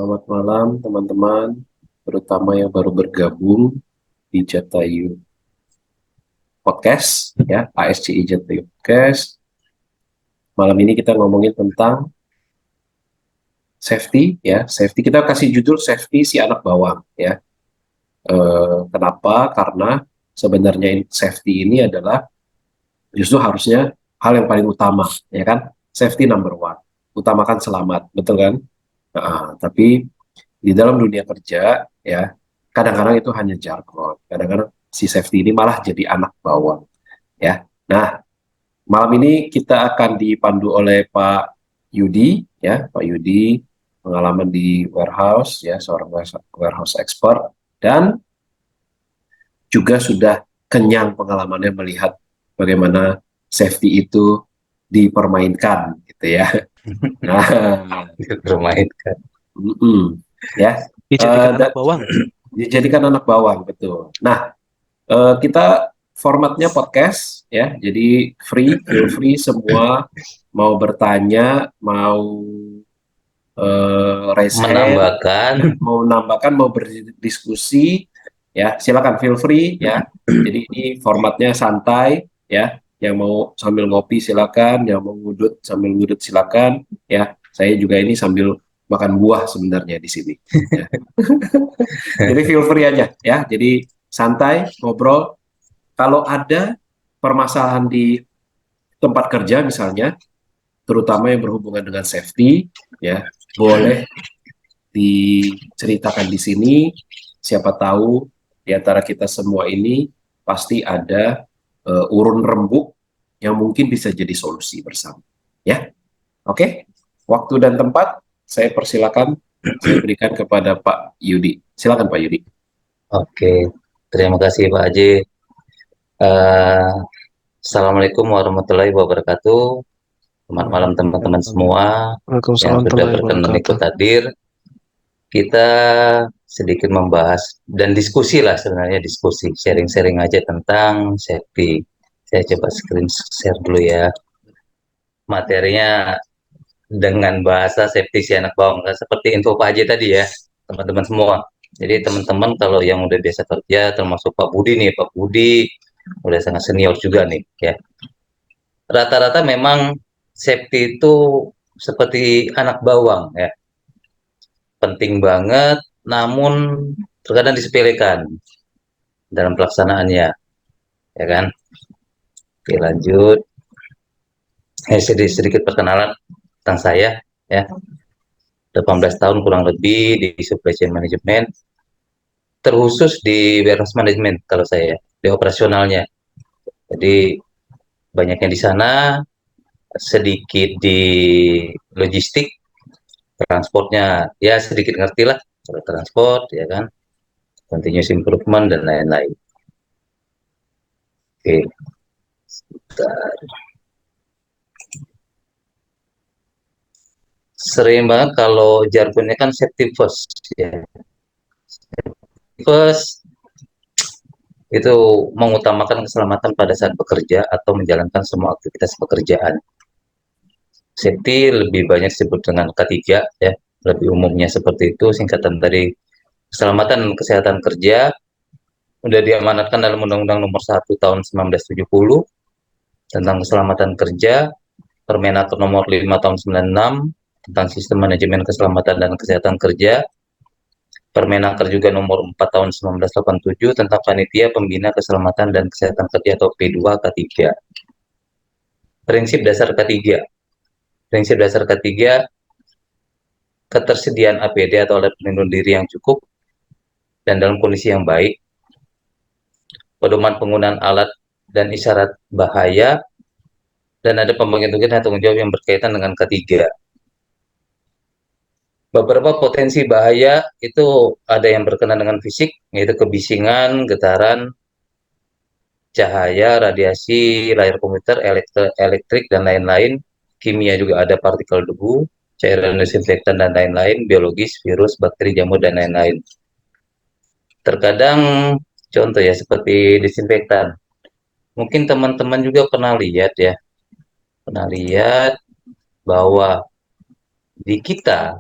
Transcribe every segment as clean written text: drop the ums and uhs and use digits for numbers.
Selamat malam teman-teman, terutama yang baru bergabung di Jatayu Podcast, ya, ASCI Jatayu Podcast. Malam ini kita ngomongin tentang safety, ya, safety. Kita kasih judul safety si anak bawang, ya. Kenapa? Karena sebenarnya safety ini adalah justru harusnya hal yang paling utama, ya kan? Safety number one, utamakan selamat, betul kan? Tapi di dalam dunia kerja ya kadang-kadang itu hanya jargon, kadang-kadang si safety ini malah jadi anak bawang ya. Nah, malam ini kita akan dipandu oleh Pak Yudi ya. Pak Yudi pengalaman di warehouse ya, seorang warehouse expert, dan juga sudah kenyang pengalamannya melihat bagaimana safety itu dipermainkan gitu ya. Nah, Bermainkan. ya. Dijadikan anak bawang. Dijadikan anak bawang, betul. Nah, kita formatnya podcast ya, jadi feel free semua mau bertanya, mau raise hand, mau menambahkan, mau berdiskusi, ya silakan feel free ya. Jadi ini formatnya santai ya. Yang mau sambil ngopi silakan, yang mau ngudut sambil ngudut silakan ya. Saya juga ini sambil makan buah sebenarnya di sini. Ya. Jadi feel free aja ya. Jadi santai ngobrol. Kalau ada permasalahan di tempat kerja misalnya, terutama yang berhubungan dengan safety, ya boleh diceritakan di sini. Siapa tahu di antara kita semua ini pasti ada urun rembuk yang mungkin bisa jadi solusi bersama. Ya, oke. Waktu dan tempat saya persilakan, saya berikan kepada Pak Yudi. Silakan Pak Yudi. Oke, terima kasih Pak Haji. Eh, Assalamualaikum warahmatullahi wabarakatuh. Selamat malam teman-teman semua yang Waalaikumsalam sudah warahmatullahi berkenan ikut wabarakatuh. hadir. Kita sedikit membahas dan diskusi lah, sebenarnya diskusi, sharing-sharing aja tentang safety. Saya coba screen share dulu ya. Materinya dengan bahasa safety si anak bawang, seperti info Pak Haji tadi ya, teman-teman semua. Jadi teman-teman kalau yang udah biasa kerja, termasuk Pak Budi nih, Pak Budi udah sangat senior juga nih ya. Rata-rata memang safety itu seperti anak bawang ya, penting banget, namun terkadang disepelekan dalam pelaksanaannya, ya kan? Oke, lanjut. Sedikit, sedikit perkenalan tentang saya ya. 18 tahun kurang lebih di supply chain management, terkhusus di warehouse management kalau saya, di operasionalnya. Jadi banyaknya di sana, sedikit di logistik, transportnya ya sedikit ngerti lah, kalau transport ya kan, continuous improvement dan lain-lain. Oke, bentar. Sering banget kalau jargonnya kan safety first ya. First itu mengutamakan keselamatan pada saat bekerja atau menjalankan semua aktivitas pekerjaan. Safety lebih banyak disebut dengan K3 ya, lebih umumnya seperti itu, singkatan dari keselamatan dan kesehatan kerja, sudah diamanatkan dalam Undang-Undang Nomor 1 Tahun 1970 tentang keselamatan kerja, Permenaker Nomor 5 Tahun 96 tentang sistem manajemen keselamatan dan kesehatan kerja, Permenaker juga Nomor 4 Tahun 1987 tentang Panitia Pembina Keselamatan dan Kesehatan Kerja atau P2K3. Prinsip dasar K3. Prinsip dasar K3, ketersediaan APD atau alat pelindung diri yang cukup dan dalam kondisi yang baik, pedoman penggunaan alat dan isyarat bahaya, dan ada pembagian tugas dan tanggung jawab yang berkaitan dengan K3. Beberapa potensi bahaya itu ada yang berkenaan dengan fisik, yaitu kebisingan, getaran, cahaya, radiasi, layar komputer, elektrik, dan lain-lain. Kimia juga ada partikel debu, cairan desinfektan, dan lain-lain. Biologis, virus, bakteri, jamur, dan lain-lain. Terkadang, contoh ya, seperti desinfektan. Mungkin teman-teman juga pernah lihat ya, pernah lihat bahwa di kita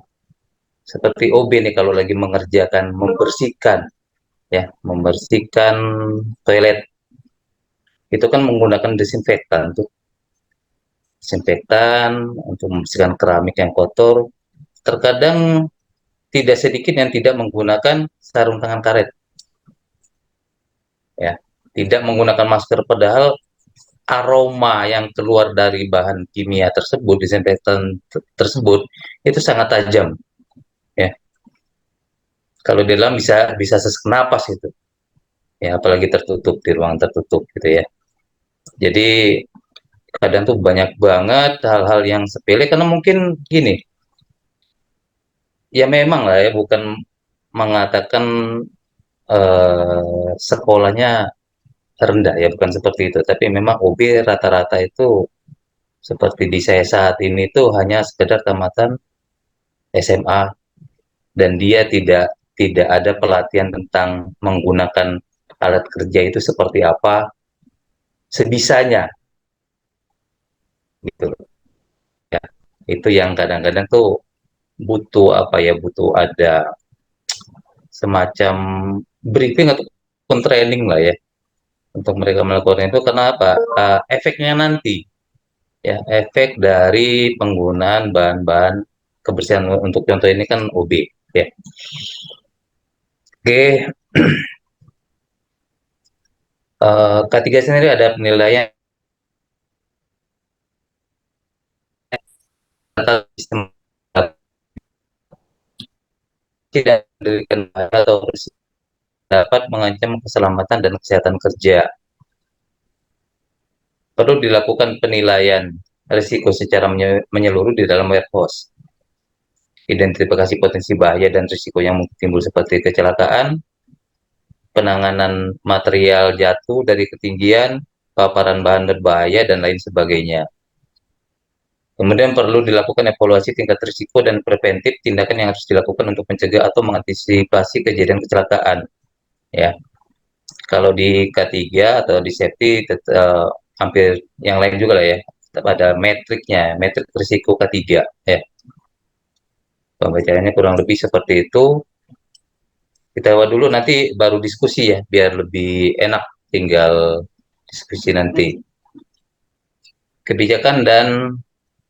seperti OB nih kalau lagi mengerjakan membersihkan, ya, membersihkan toilet, itu kan menggunakan desinfektan tuh, desinfektan untuk membersihkan keramik yang kotor. Terkadang tidak sedikit yang tidak menggunakan sarung tangan karet, ya, tidak menggunakan masker, padahal aroma yang keluar dari bahan kimia tersebut, desinfektan tersebut, itu sangat tajam, ya. Kalau di dalam bisa bisa sesak napas itu, ya, apalagi tertutup di ruang tertutup gitu ya. Jadi kadang tuh banyak banget hal-hal yang sepele karena mungkin gini, ya memang lah ya, bukan mengatakan sekolahnya rendah ya, bukan seperti itu, tapi memang OB rata-rata itu seperti di saya saat ini tuh hanya sekedar tamatan SMA, dan dia tidak ada pelatihan tentang menggunakan alat kerja itu seperti apa sebisanya gitu loh. Itu yang kadang-kadang tuh butuh apa ya, butuh ada semacam briefing ataupun training lah ya untuk mereka melakukan itu. Karena apa? Efeknya nanti, ya, efek dari penggunaan bahan-bahan kebersihan, untuk contoh ini kan OB, ya. Oke, K3 sendiri ada penilaian tentang sistem tidak mendirikan bahaya atau dapat mengancam keselamatan dan kesehatan kerja. Perlu dilakukan penilaian risiko secara menyeluruh di dalam warehouse. Identifikasi potensi bahaya dan risiko yang mungkin timbul seperti kecelakaan, penanganan material jatuh dari ketinggian, paparan bahan berbahaya, dan lain sebagainya. Kemudian perlu dilakukan evaluasi tingkat risiko dan preventif tindakan yang harus dilakukan untuk mencegah atau mengantisipasi kejadian kecelakaan. Ya, kalau di K3 atau di safety hampir yang lain juga lah ya, tetap ada metriknya, metrik risiko K3 ya. Pembacaannya kurang lebih seperti itu. Kita lewat dulu, nanti baru diskusi ya, biar lebih enak, tinggal diskusi nanti. Kebijakan dan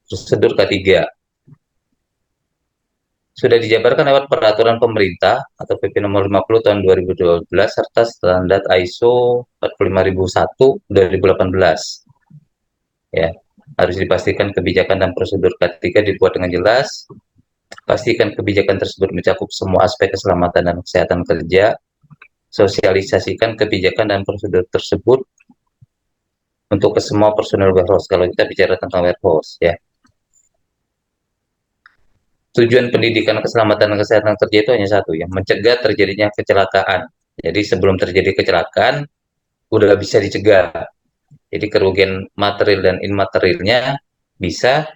prosedur K3 sudah dijabarkan lewat peraturan pemerintah atau PP nomor 50 tahun 2012 serta standar ISO 45001 2018. Ya, harus dipastikan kebijakan dan prosedur K3 dibuat dengan jelas. Pastikan kebijakan tersebut mencakup semua aspek keselamatan dan kesehatan kerja. Sosialisasikan kebijakan dan prosedur tersebut untuk ke semua personel warehouse. Kalau kita bicara tentang warehouse, ya. Tujuan pendidikan keselamatan dan kesehatan kerja itu hanya satu, ya, mencegah terjadinya kecelakaan. Jadi sebelum terjadi kecelakaan, udah bisa dicegah. Jadi kerugian material dan imaterialnya bisa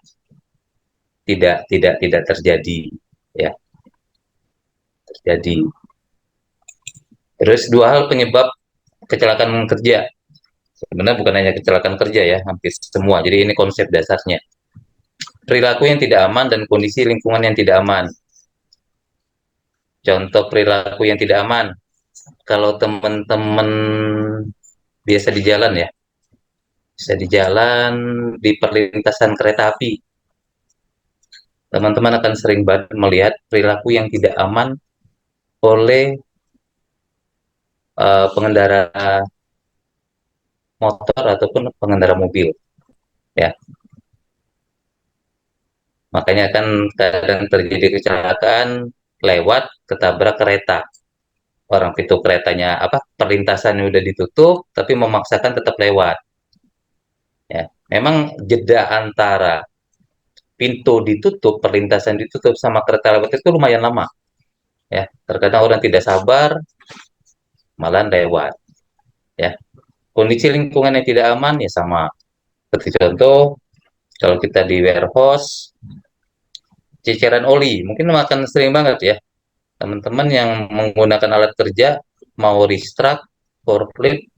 tidak terjadi, ya, terjadi. Terus dua hal penyebab kecelakaan kerja. Sebenarnya bukan hanya kecelakaan kerja ya, hampir semua. Jadi ini konsep dasarnya. Perilaku yang tidak aman dan kondisi lingkungan yang tidak aman. Contoh perilaku yang tidak aman. Kalau teman-teman biasa di jalan ya, bisa di jalan, di perlintasan kereta api, teman-teman akan sering banget melihat perilaku yang tidak aman oleh pengendara motor ataupun pengendara mobil, ya. Makanya kan kadang terjadi kecelakaan lewat ketabrak kereta. Orang pintu keretanya apa, perlintasannya udah ditutup tapi memaksakan tetap lewat, ya. Memang jeda antara pintu ditutup, perlintasan ditutup sama kereta lewat itu lumayan lama, ya. Terkadang orang tidak sabar malah lewat, ya. Kondisi lingkungan yang tidak aman ya sama seperti contoh kalau kita di warehouse, ceceran oli mungkin akan sering banget ya teman-teman yang menggunakan alat kerja, mau restruct, forklift,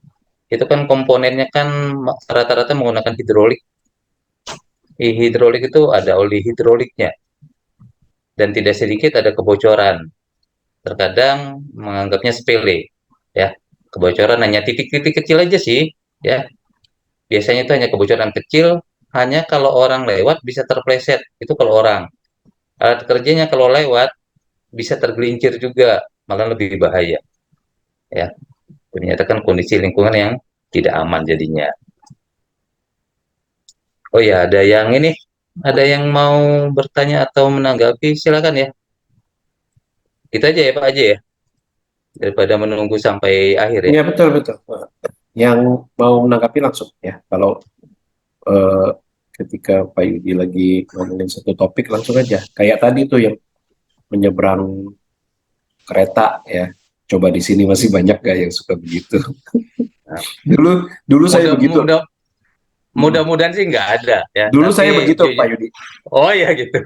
itu kan komponennya kan rata-rata menggunakan hidrolik. Hidrolik itu ada oli hidroliknya. dan tidak sedikit ada kebocoran. Terkadang menganggapnya sepele, ya. Kebocoran hanya titik-titik kecil aja sih, ya. Biasanya itu hanya kebocoran kecil, hanya kalau orang lewat bisa terpleset, itu kalau orang. Alat kerjanya kalau lewat bisa tergelincir juga, malah lebih bahaya, ya. Menyatakan kondisi lingkungan yang tidak aman jadinya. Oh ya, ada yang ini, ada yang mau bertanya atau menanggapi, silakan ya. Itu aja ya Pak Haji ya, daripada menunggu sampai akhir ya. Ya, betul betul. Yang mau menanggapi langsung ya. Kalau eh, ketika Pak Yudi lagi ngomongin satu topik langsung aja. Kayak tadi tuh yang menyeberang kereta ya. Coba di sini masih banyak gak yang suka begitu? Nah, Dulu dulu saya mudah begitu. mudah Hmm. mudah-mudahan sih nggak ada ya, Dulu saya tapi begitu Pak Yudi. oh ya gitu.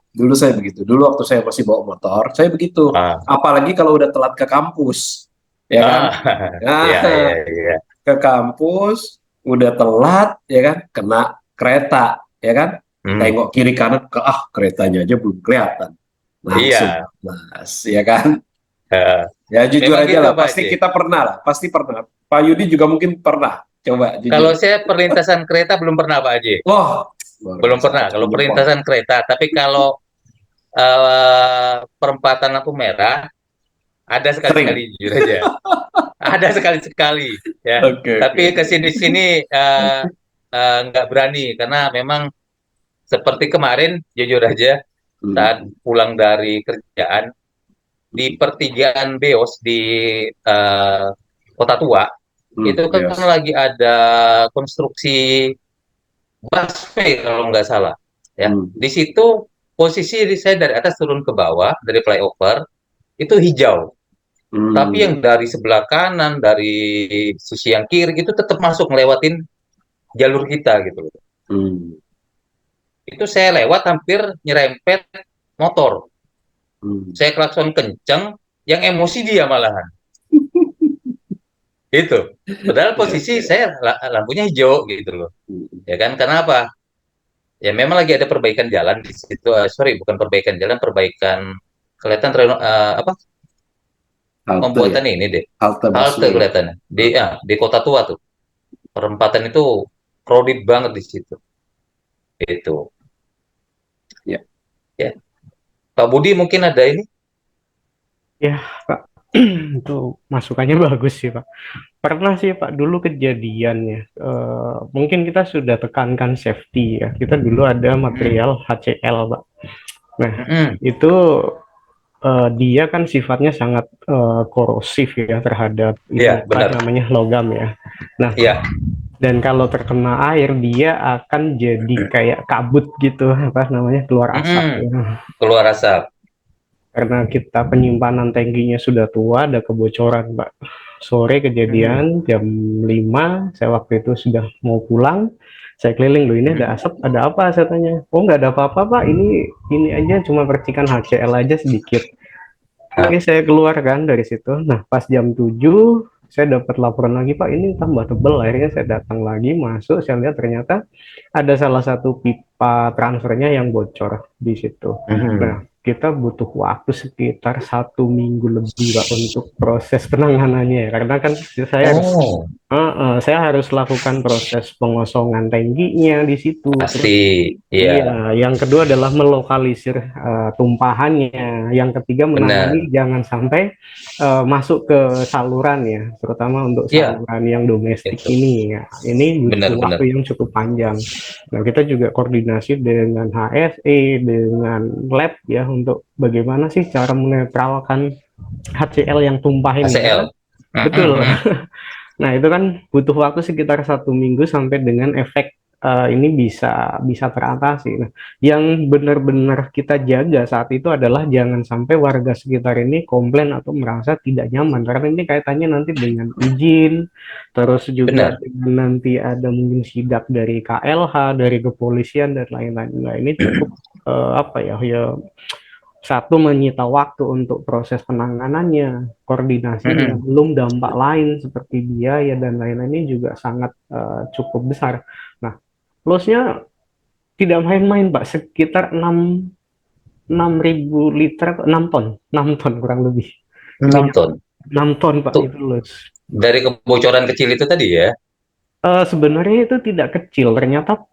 Dulu saya begitu. Dulu waktu saya masih bawa motor, saya begitu. Ah, Apalagi kalau udah telat ke kampus, ya kan? ah, Nah, ya ya ya. ke kampus udah telat, ya kan? Kena kereta, ya kan? Hmm, Tengok kiri kanan, keretanya aja belum kelihatan. Langsung, iya. mas, ya kan? Eh, Ya jujur memang aja gitu lah, Pak pasti Haji. kita pernah lah, pasti pernah. Pak Yudi juga mungkin pernah. Coba Kalau jujur. saya perlintasan kereta belum pernah Pak Haji. Wah, luar Belum biasa pernah kalau kecuali Jepang. perlintasan kereta, tapi kalau perempatan lampu merah ada Sering. sekali-sekali jujur aja. Ada sekali-sekali ya. Oke, oke, Tapi ke oke. sini-sini nggak berani karena memang seperti kemarin jujur aja Hmm, saat pulang dari kerjaan di pertigaan Beos di eh, Kota Tua itu kan yes. lagi ada konstruksi busway kalau nggak salah ya. Hmm, Di situ posisi saya dari atas turun ke bawah dari flyover itu hijau. Tapi hmm, yang dari sebelah kanan, dari sisi yang kiri itu tetap masuk ngelewatin jalur kita gitu loh. hmm, Itu saya lewat hampir nyerempet motor. hmm. Saya klakson kenceng, yang emosi dia malahan. Itu. Padahal Ya, posisi oke. saya lampunya hijau gitu loh. Hmm. Ya kan? Kenapa? Ya memang lagi ada perbaikan jalan di situ. Sorry, bukan perbaikan jalan, perbaikan kelihatan apa? Halte ya, Pembuatan ini deh. halte Halte busway. kelihatannya. Hmm. Di Kota Tua tuh. Perempatan itu crowded banget di situ. Itu. Ya. Ya. Pak Budi mungkin ada ini. Ya, Pak, itu masukannya bagus sih, Pak. Pernah sih, Pak, dulu kejadiannya. Mungkin kita sudah tekankan safety ya. Kita dulu ada Hmm. material HCl, Pak. Nah, Hmm. itu dia kan sifatnya sangat korosif ya terhadap Iya, ini apa benar. namanya logam ya. Nah, Iya. dan kalau terkena air dia akan jadi kayak kabut gitu, apa namanya keluar asap Hmm. ya. Keluar asap. Karena kita penyimpanan tangkinya sudah tua, ada kebocoran, Pak. Sore Hmm. kejadian jam 5, saya waktu itu sudah mau pulang, saya keliling, loh ini ada Hmm. asap, ada apa? Saya tanya, oh nggak ada apa-apa Pak, ini aja cuma percikan HCl aja sedikit. Ah. Oke, saya keluar kan dari situ. Nah, pas jam 7, saya dapat laporan lagi, Pak, ini tambah tebel. Akhirnya saya datang lagi, masuk, saya lihat ternyata ada salah satu pipa transfernya yang bocor di situ. Hmm. Nah, kita butuh waktu sekitar 1 minggu lebih, Pak, untuk proses penanganannya ya. Karena kan Oh, saya harus lakukan proses pengosongan tangkinya di situ. pasti. Terus Iya, iya, yang kedua adalah melokalisir tumpahannya. Yang ketiga menangani benar. jangan sampai masuk ke saluran ya, terutama untuk Iya, saluran yang domestik itu. ini. Ya, ini butuh Benar-benar. waktu yang cukup panjang. Nah, kita juga koordinasi dengan HSE, dengan lab ya untuk bagaimana sih cara menetralkan HCl yang tumpah ini. Karena ACL. betul. Hmm. Nah, itu kan butuh waktu sekitar 1 minggu sampai dengan efek ini bisa bisa teratasi. Nah, yang benar-benar kita jaga saat itu adalah jangan sampai warga sekitar ini komplain atau merasa tidak nyaman karena ini kaitannya nanti dengan izin, terus juga Benar. nanti ada mungkin sidak dari KLH, dari kepolisian dan lain-lain. Nah, ini cukup apa ya ya satu menyita waktu untuk proses penanganannya, koordinasinya, Hmm. belum dampak lain seperti biaya dan lain-lainnya juga sangat cukup besar. Nah, plusnya tidak main-main, Pak, sekitar 6.000 liter, 6 ton kurang lebih. 6 Itunya ton. 6 ton Pak, Tuh, itu loh. dari kebocoran kecil itu tadi ya. Sebenarnya itu tidak kecil, ternyata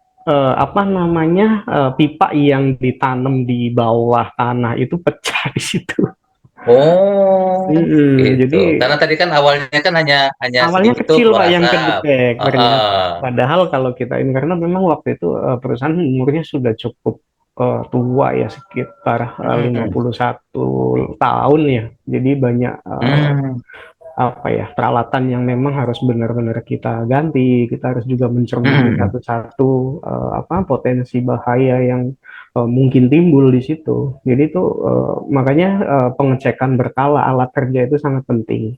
apa namanya, pipa yang ditanam di bawah tanah itu pecah di situ. Oh, Jadi gitu. Karena tadi kan awalnya kan hanya hanya awalnya sedikit tuh kecil keluar Pak yang asap. kedetek ternyata. Heeh. Padahal kalau kita ini karena memang waktu itu perusahaan umurnya sudah cukup tua ya, sekitar Mm-mm. 51 tahun ya. Jadi banyak Hmm. apa ya, peralatan yang memang harus benar-benar kita ganti. Kita harus juga mencermati Mm-mm. satu-satu apa potensi bahaya yang mungkin timbul di situ. Jadi itu makanya pengecekan berkala alat kerja itu sangat penting.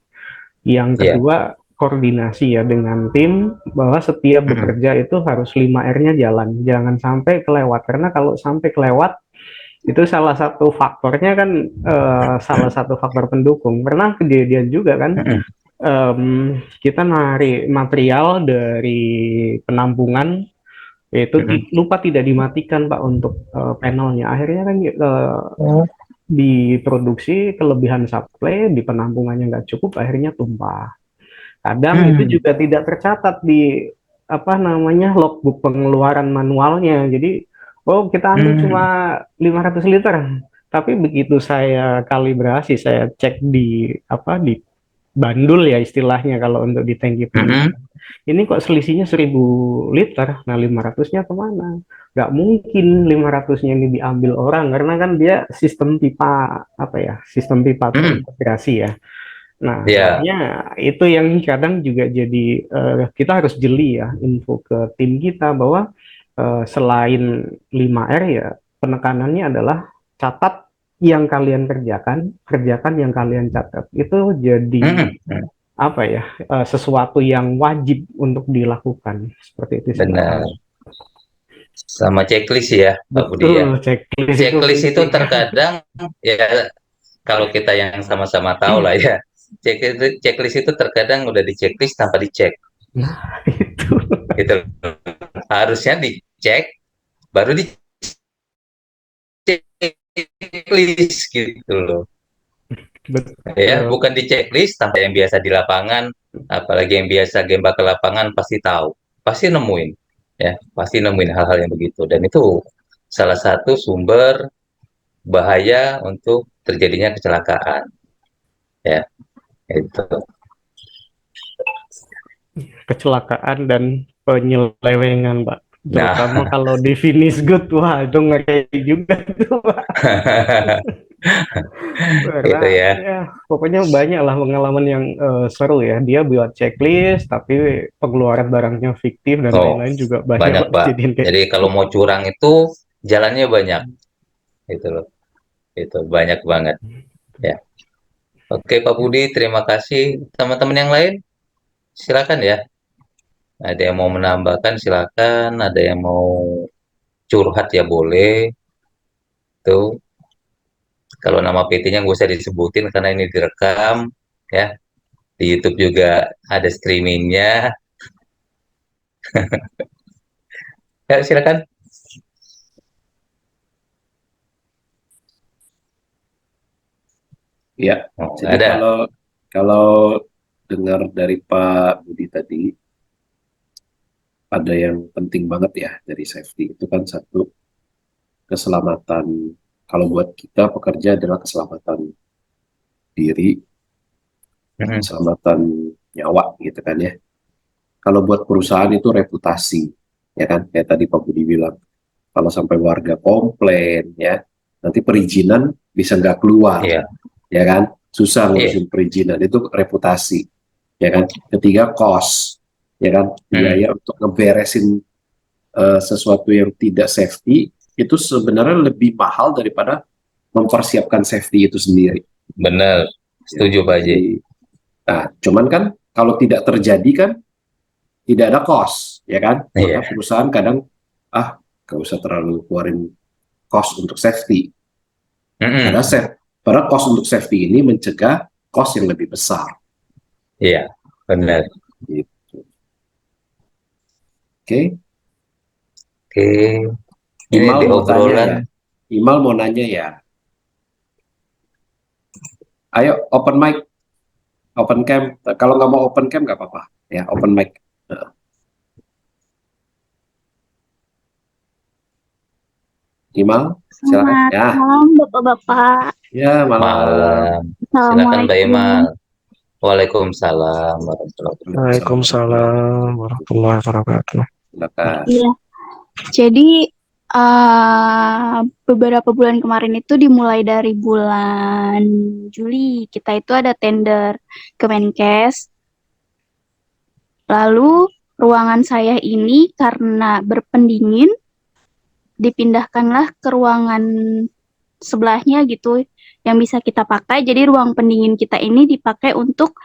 Yang Iya. kedua, koordinasi ya dengan tim, bahwa setiap Mm-mm. bekerja itu harus 5R-nya jalan, jangan sampai kelewat. Karena kalau sampai kelewat, itu salah satu faktornya kan, salah satu faktor pendukung. Pernah kejadian juga kan, Mm-mm. kita narik material dari penampungan, itu Mm-mm. lupa tidak dimatikan Pak untuk panelnya. Akhirnya kan Oh. diproduksi kelebihan supply, di penampungannya nggak cukup, akhirnya tumpah. Kadang itu Hmm. juga tidak tercatat di apa namanya logbook pengeluaran manualnya. Jadi, oh kita ambil cuma Hmm. 500 liter. Tapi begitu saya kalibrasi, saya cek di apa di bandul ya istilahnya kalau untuk di tangki Mm-mm. penyimpanan. Ini kok selisihnya 1.000 liter. Nah, 500-nya kemana? Nggak mungkin 500-nya ini diambil orang karena kan dia sistem pipa apa ya? Sistem pipa Mm-mm. terintegrasi ya. Nah, Ya. makanya itu yang kadang juga jadi kita harus jeli ya info ke tim kita bahwa selain 5R ya penekanannya adalah catat yang kalian kerjakan, kerjakan yang kalian catat. Itu jadi Mm-mm. apa ya? Sesuatu yang wajib untuk dilakukan. Seperti itu sih, Pak. Benar. Sama checklist ya, Pak Budi Betul, ya. checklist itu Checklist itu penting. terkadang ya, kalau kita yang sama-sama tahu lah ya. Checklist itu terkadang udah di checklist tanpa dicek. Nah, itu Gitu. Harusnya dicek baru di checklist gitu loh. Ya, betul. bukan di checklist tanpa yang biasa di lapangan, apalagi yang biasa gembak ke lapangan pasti tahu, pasti nemuin, ya, pasti nemuin hal-hal yang begitu. Dan itu salah satu sumber bahaya untuk terjadinya kecelakaan, ya, itu. Kecelakaan dan penyelewengan, Pak. Terutama Nah, kalau di finish good, wah itu ngeri juga tuh, Pak. Karena itu ya. ya pokoknya banyak lah pengalaman yang seru ya. Dia buat checklist, tapi pengeluaran barangnya fiktif dan Oh, lain-lain juga banyak banyak Pak Pak. kejadian kayak Jadi gitu. kalau mau curang itu jalannya banyak, itu loh. Itu banyak banget, ya. Oke Pak Budi, terima kasih. Teman-teman yang lain, silakan ya. Ada yang mau menambahkan silakan, ada yang mau curhat ya boleh. Tuh, kalau nama PT-nya nggak usah disebutin karena ini direkam, ya. Di YouTube juga ada streamingnya. Ya, silakan. Ya, Oh, nggak jadi ada. kalau dengar dari Pak Budi tadi, ada yang penting banget ya dari safety. Itu kan satu, keselamatan. Kalau buat kita pekerja adalah keselamatan diri, Mm-mm. keselamatan nyawa gitu kan ya. Kalau buat perusahaan itu reputasi, ya kan? Kayak tadi Pak Budi bilang, kalau sampai warga komplain ya, nanti perizinan bisa nggak keluar, Iya, ya kan? Susah iya. ngurusin perizinan, itu reputasi, ya kan? Ketiga, cost, ya kan? Mm-mm. Biaya untuk ngeberesin sesuatu yang tidak safety itu sebenarnya lebih mahal daripada mempersiapkan safety itu sendiri. Benar. Ya, Setuju Pak Haji. jadi, nah, cuman kan kalau tidak terjadi kan tidak ada cost, ya kan? Maka Iya. perusahaan kadang gak usah terlalu keluarin cost untuk safety. Padahal, Mm-mm. padahal cost untuk safety ini mencegah cost yang lebih besar. Iya, benar. Gitu. Oke, Oke. Ini Imal di mau tanya obrolan. ya. Imal mau nanya ya. Ayo open mic, open cam. Kalau nggak mau open cam nggak apa-apa. Ya, open mic. Imal, silakan. Selamat Ya, malam Bapak-Bapak. ya malam. Malam. Silakan Mbak Assalamualaikum. Imal. Waalaikumsalam warahmatullahi wabarakatuh. Waalaikumsalam warahmatullahi wabarakatuh. Silakan. Iya, jadi beberapa bulan kemarin itu dimulai dari bulan Juli, kita itu ada tender Kemenkes. Lalu ruangan saya ini karena berpendingin, dipindahkanlah ke ruangan sebelahnya gitu yang bisa kita pakai. Jadi ruang pendingin kita ini dipakai untuk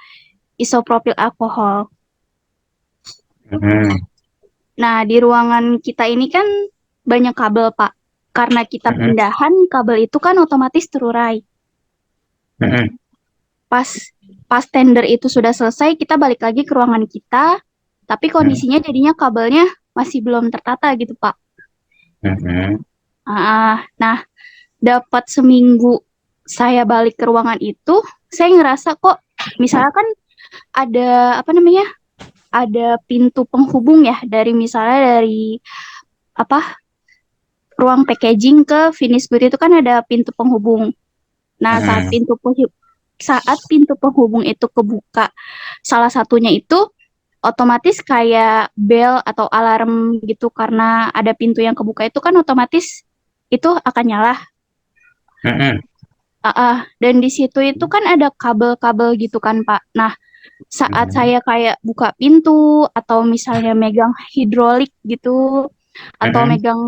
isopropil alkohol. Hmm. Nah, di ruangan kita ini kan banyak kabel, Pak. Karena kita pindahan, kabel itu kan otomatis terurai. Hmm. Pas tender itu sudah selesai, kita balik lagi ke ruangan kita, tapi kondisinya jadinya kabelnya masih belum tertata gitu, Pak. Hmm. Nah, dapat seminggu saya balik ke ruangan itu, saya ngerasa kok, misalkan ada ada pintu penghubung ya misalnya dari ruang packaging ke finish good itu kan ada pintu penghubung. Nah, saat pintu penghubung itu kebuka, salah satunya itu otomatis kayak bel atau alarm gitu, karena ada pintu yang kebuka itu kan otomatis itu akan nyala. Dan di situ itu kan ada kabel-kabel gitu kan, Pak. Nah, saat saya kayak buka pintu atau misalnya megang hidrolik gitu atau megang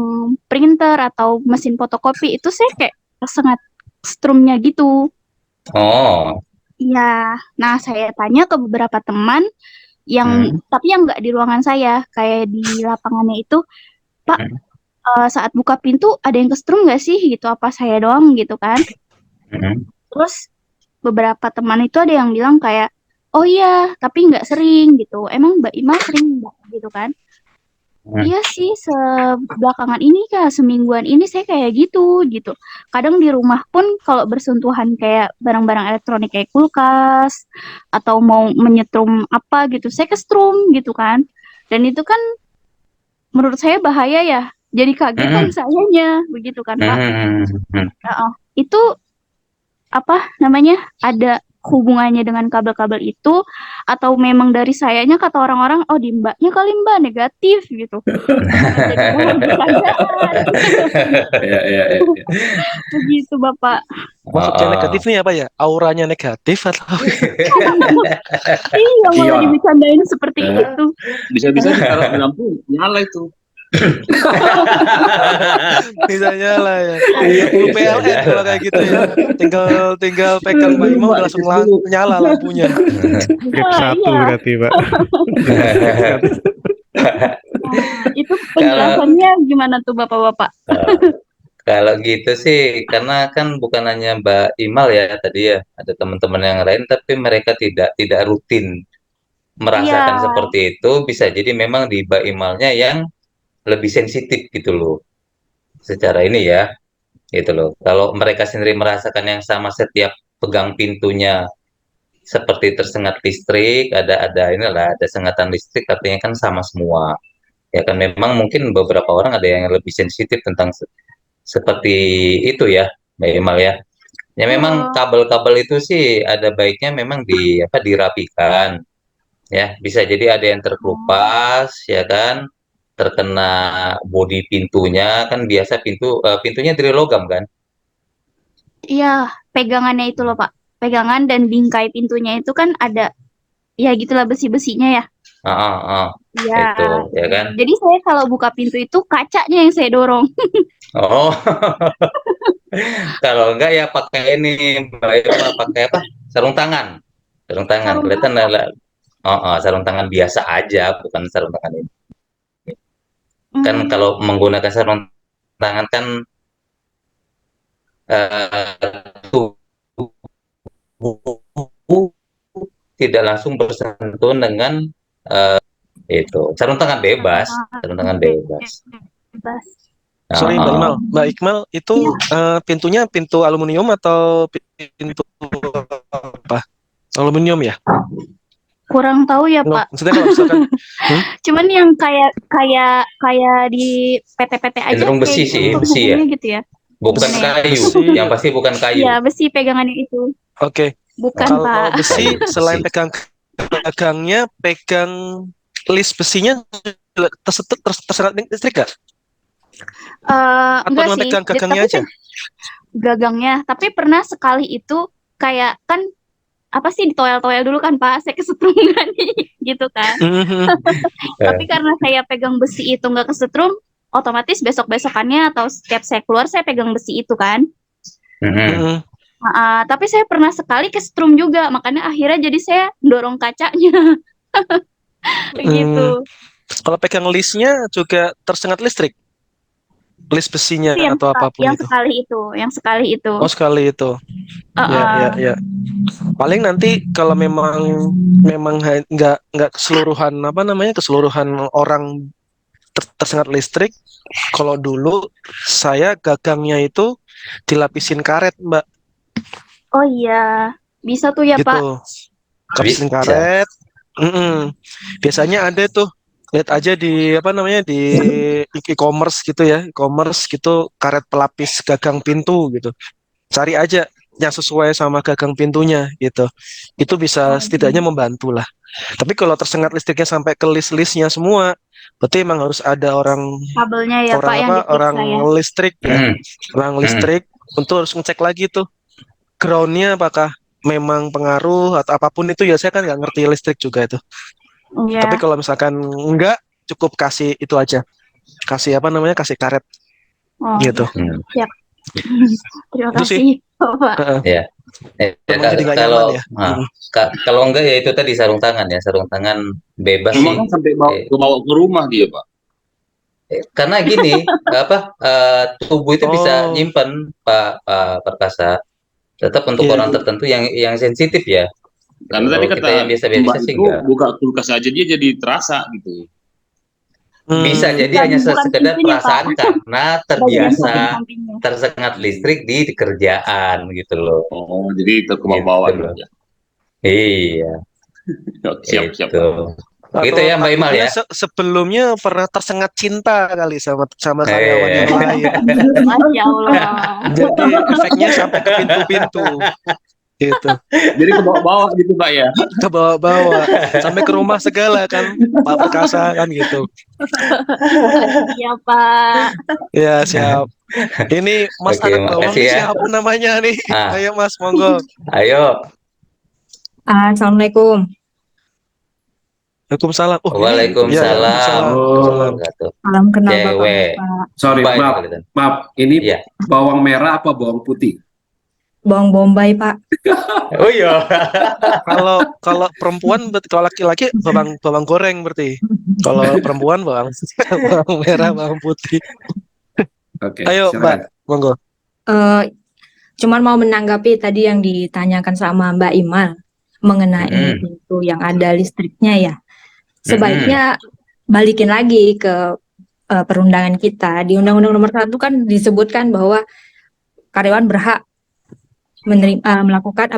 printer atau mesin fotokopi, itu saya kayak sangat strumnya gitu. Oh. Iya. Nah, saya tanya ke beberapa teman tapi yang nggak di ruangan saya, kayak di lapangannya itu, Pak, saat buka pintu ada yang kestrum nggak sih gitu, apa saya doang gitu kan. Terus beberapa teman itu ada yang bilang kayak, oh iya, tapi nggak sering gitu. Emang Mbak Ima sering nggak gitu kan? Iya sih, sebelakangan ini semingguan ini saya kayak gitu. Kadang di rumah pun kalau bersentuhan kayak barang-barang elektronik kayak kulkas atau mau menyetrum apa gitu, saya kestrum gitu kan. Dan itu kan menurut saya bahaya ya. Jadi kaget kan sayanya, begitu kan, Pak. Itu ada hubungannya dengan kabel-kabel itu, atau memang dari sayanya kata orang-orang, oh di Mbaknya kali Mbak negatif gitu. Jadi bahan bercandaan. Begitu Bapak. Maksudnya negatif nih apa ya? Auranya negatif atau? Iya, malah dibercandain seperti itu. Bisa-bisa kalau di lampu nyala itu. Bisa nyala ya. Full PLN kalau kayak gitu ya. Tinggal pegang Mbak Ima udah langsung nyala lampunya. Trip satu berarti, Pak. Itu penjelasannya gimana tuh Bapak-Bapak? Kalau gitu sih, karena kan bukan hanya Mbak Imal ya tadi ya, ada teman-teman yang lain, tapi mereka tidak rutin merasakan seperti itu. Bisa jadi memang di Mbak Imalnya yang lebih sensitif gitu loh, secara ini ya, gitu loh. Kalau mereka sendiri merasakan yang sama setiap pegang pintunya seperti tersengat listrik, ada sengatan listrik, artinya kan sama semua. Ya kan memang mungkin beberapa orang ada yang lebih sensitif tentang seperti itu ya, Mbak Imal ya. Ya memang kabel-kabel itu sih ada baiknya memang dirapikan. Ya, bisa jadi ada yang terkelupas ya kan, terkena bodi pintunya, kan biasa pintunya dari logam kan. Iya, pegangannya itu loh Pak. Pegangan dan bingkai pintunya itu kan ada, ya gitulah besi-besinya ya. Iya. Itu ya kan. Jadi saya kalau buka pintu itu kacanya yang saya dorong. Oh. Kalau enggak ya pakai ini, Mbak Irma, pakai apa? Sarung tangan. Kelihatan lah. Sarung tangan biasa aja, bukan sarung tangan ini. Kan kalau menggunakan sarung tangan kan tubuh tidak langsung bersentuhan dengan itu. Sarung tangan bebas. Sorry Mbak Imal, itu pintunya pintu aluminium atau pintu Aluminium ya? Kurang tahu ya, Loh, Pak. maksudnya kalau misalkan Cuman yang kayak di PT-PT aja Cenderung kayak besi gitu sih, untuk besi ya. hubungnya gitu ya. Bukan Gimana ya? kayu, besi. yang pasti bukan kayu. Iya, besi pegangannya itu. Oke. Bukan, Kalau Pak. besi, selain Besi. pegang gagangnya, pegang list besinya tersengat listrik gak? Atau Enggak cuma sih. pegang gagangnya Tapi aja? gagangnya. Tapi pernah sekali itu kayak kan apa sih ditoel-toel dulu kan Pak, saya kesetrum kan gitu kan. Mhm. Tapi karena saya pegang besi itu nggak kesetrum, otomatis besok-besokannya atau setiap saya keluar saya pegang besi itu kan. Mhm. Mhm. Tapi saya pernah sekali kesetrum juga, makanya akhirnya jadi saya dorong kacanya gitu. Kalau pegang listnya juga tersengat listrik? List besinya Itu atau apapun yang itu? sekali itu. Oh, sekali itu. Ya. Paling nanti kalau memang nggak keseluruhan keseluruhan orang tersengat listrik. Kalau dulu saya gagangnya itu dilapisin karet, Mbak. Oh iya, bisa tuh ya Pak. Gitu. Lapisin Bisa. karet. Biasanya ada tuh. Lihat aja di di e-commerce gitu ya, e-commerce gitu karet pelapis gagang pintu gitu. Cari aja yang sesuai sama gagang pintunya gitu. Itu bisa setidaknya membantu lah. Tapi kalau tersengat listriknya sampai ke list-listnya semua, berarti emang harus ada orang Kabelnya ya Pak yang diperiksa orang ya. listrik ya, Mhm. orang listrik untuk harus ngecek lagi tuh groundnya apakah memang pengaruh atau apapun itu ya saya kan nggak ngerti listrik juga itu. Iya. Tapi kalau misalkan enggak, cukup kasih itu aja. Kasih kasih karet Oh, gitu. Hmm. siap. Terima Itu sih. kasih Pak. Ya. Memang jadi nggak Kalau nyaman ya. kalau enggak ya itu tadi sarung tangan ya, sarung tangan bebas Cuma sih. kan sampai bawa ke rumah dia, Pak. Karena gini, tubuh itu bisa Oh. nyimpen Pak Perkasa. Tetap untuk Iya, orang tertentu yang sensitif ya. Karena tadi Kalau kita yang kata biasa-biasa Mbak sih itu enggak. buka kulkas aja dia jadi terasa gitu. Bisa jadi hanya Bukan sekedar pintunya, perasaan Pak. karena Bagian terbiasa samping-sampingnya. tersengat listrik di kerjaan gitu loh. Oh, jadi Gitu terkebawa loh. gitu ya. Iya, Siap, siap, itu. Pak. Gitu ya Mbak Imal ya. Sebelumnya pernah tersengat cinta kali sama karyawan yang lain. Masya Allah. Jadi efeknya sampai ke pintu-pintu. Gitu. Jadi ke bawah-bawah gitu, Pak ya. Ke bawah-bawah sampai ke rumah segala kan Pak Perkasa kan gitu. Iya Pak. Ya, siap. Ini Mas Oke, anak bawang makasih nih ya. siapa namanya nih? Ah. Ayo Mas, monggo. Ayo. Assalamualaikum. Waalaikumsalam. Oh, Waalaikumsalam. Waalaikumsalam. Salam kenal Bapak Cewek. Bapak. Sorry, Baik, maaf, gitu. maaf. Ini Iya. bawang merah apa bawang putih? Bawang bombay Pak. Oh iya. Kalau perempuan kalau laki-laki bawang goreng berarti. Kalau perempuan bawang merah, bawang putih. Oke, Ayo, silakan. Mbak, monggo. Cuman mau menanggapi tadi yang ditanyakan sama Mbak Imal mengenai pintu yang ada listriknya ya. Sebaiknya balikin lagi ke perundangan kita. Di Undang-Undang Nomor 1 kan disebutkan bahwa karyawan berhak melakukan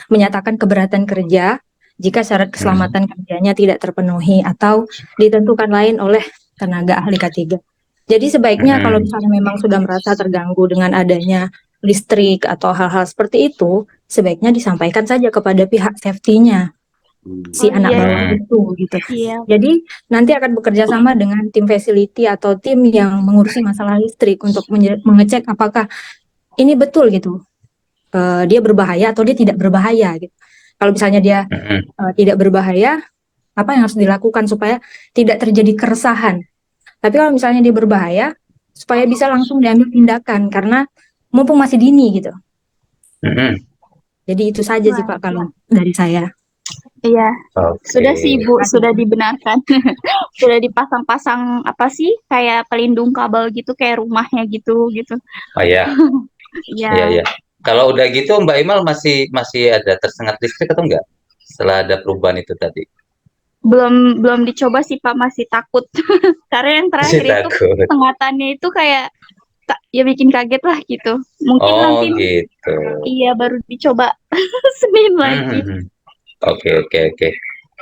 menyatakan keberatan kerja jika syarat keselamatan kerjanya tidak terpenuhi atau ditentukan lain oleh tenaga ahli K3. Jadi sebaiknya kalau misalnya memang sudah merasa terganggu dengan adanya listrik atau hal-hal seperti itu, sebaiknya disampaikan saja kepada pihak safety-nya si anak bawang itu gitu. Iya. Jadi nanti akan bekerja sama dengan tim facility atau tim yang mengurusi masalah listrik untuk mengecek apakah ini betul gitu. Dia berbahaya atau dia tidak berbahaya gitu. Kalau misalnya dia tidak berbahaya, apa yang harus dilakukan supaya tidak terjadi keresahan. Tapi kalau misalnya dia berbahaya, supaya bisa langsung diambil tindakan karena mumpung masih dini gitu. Jadi itu saja sih Pak kalau dari saya. Iya. Okay. Sudah sih Bu, sudah dibenarkan. Sudah dipasang-pasang apa sih kayak pelindung kabel gitu kayak rumahnya gitu. Oh iya. Iya. Iya. Kalau udah gitu Mbak Imal masih ada tersengat listrik atau enggak? Setelah ada perubahan itu tadi. Belum dicoba sih Pak, masih takut. Karena yang terakhir itu pengatannya itu kayak ya bikin kaget lah gitu. Mungkin nanti gitu. iya baru dicoba Senin lagi. Oke, oke, oke.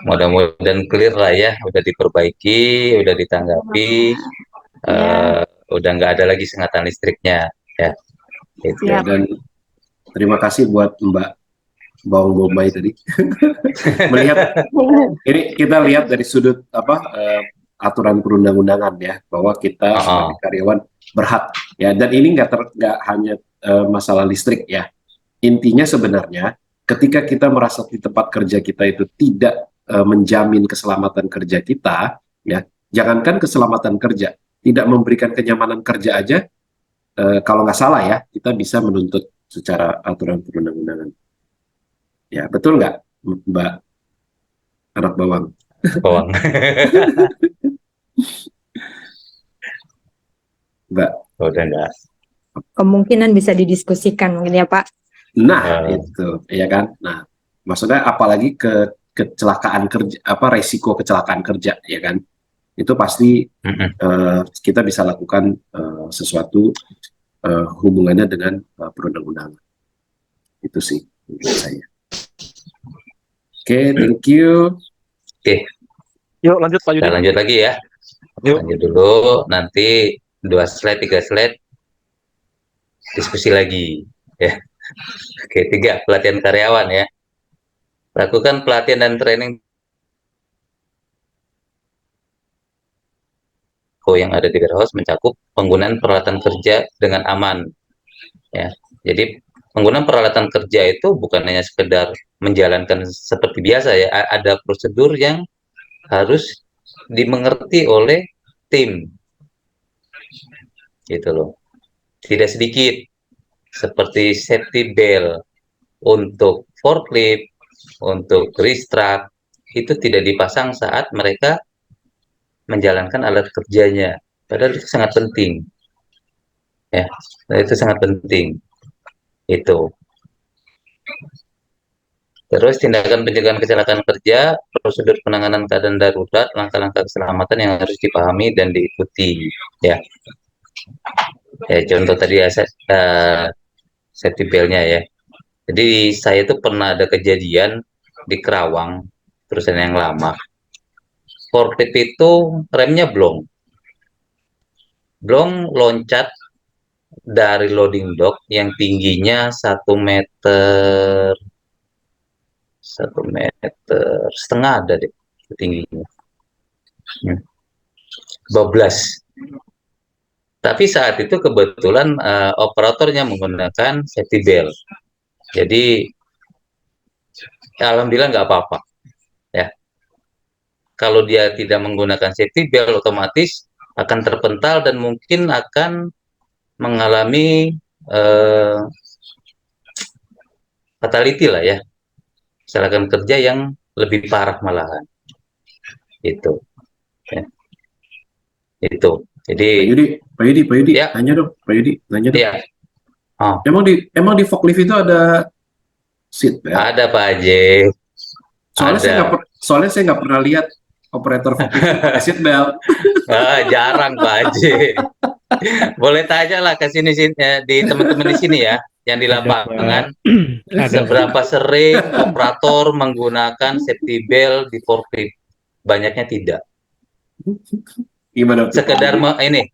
Mudah-mudahan clear lah ya, udah diperbaiki, udah ditanggapi, Ya, udah nggak ada lagi sengatan listriknya, ya. Gitu. Ya, siap. dan terima kasih buat Mbak Bawang Bombay tadi. Melihat ini kita lihat dari sudut aturan perundang-undangan ya, bahwa kita sebagai karyawan berhak ya, dan ini nggak hanya masalah listrik ya. Intinya sebenarnya ketika kita merasa di tempat kerja kita itu tidak menjamin keselamatan kerja kita, ya, jangankan keselamatan kerja, tidak memberikan kenyamanan kerja aja, kalau nggak salah ya, kita bisa menuntut secara aturan perundang-undangan. Ya, betul nggak, Mbak Anak Bawang? Bawang. Mbak. Udah enggak. Kemungkinan bisa didiskusikan mungkin ya Pak. Nah, itu, ya kan? Nah, maksudnya apalagi kecelakaan kerja, resiko kecelakaan kerja, ya kan? Itu pasti kita bisa lakukan sesuatu hubungannya dengan perundang-undangan. Itu sih menurut saya. Oke, thank you. Oke. Yuk lanjut Pak Yudi. Kita lanjut lagi ya. Yuk. Lanjut dulu, nanti 2 slide, 3 slide diskusi lagi ya. Oke, 3, pelatihan karyawan ya. Lakukan pelatihan dan training yang ada di warehouse mencakup penggunaan peralatan kerja dengan aman ya. Jadi penggunaan peralatan kerja itu bukan hanya sekedar menjalankan seperti biasa ya, ada prosedur yang harus dimengerti oleh tim gitu loh. Tidak sedikit seperti safety belt untuk forklift, untuk reach-truck, itu tidak dipasang saat mereka menjalankan alat kerjanya. Padahal itu sangat penting. Ya, itu sangat penting. Itu. Terus tindakan pencegahan kecelakaan kerja, prosedur penanganan keadaan darurat, langkah-langkah keselamatan yang harus dipahami dan diikuti. Ya, contoh tadi ya, safety belt-nya ya. Jadi saya itu pernah ada kejadian di Kerawang, perusahaan yang lama. Forklift itu remnya blong loncat dari loading dock yang tingginya 1,5 meter ada deh tingginya. 12. Tapi saat itu kebetulan operatornya menggunakan safety belt. Jadi alhamdulillah nggak apa-apa. Ya. Kalau dia tidak menggunakan safety belt, otomatis akan terpental dan mungkin akan mengalami fatality lah ya, kecelakaan kerja yang lebih parah malahan. Itu, ya. Itu. Jadi Pak Yudi, ya. tanya dong, Pak Yudi, tanya dong. Ya. Oh. Emang di forklift itu ada seat belt? Ada Pak Haji. Soalnya saya nggak pernah lihat operator forklift pakai seat belt. Jarang Pak Haji. Boleh tanya lah ke sini di teman-teman di sini ya, yang di lapangan. Seberapa sering operator menggunakan safety belt di forklift? Banyaknya tidak. Gimana? Sekedar ini,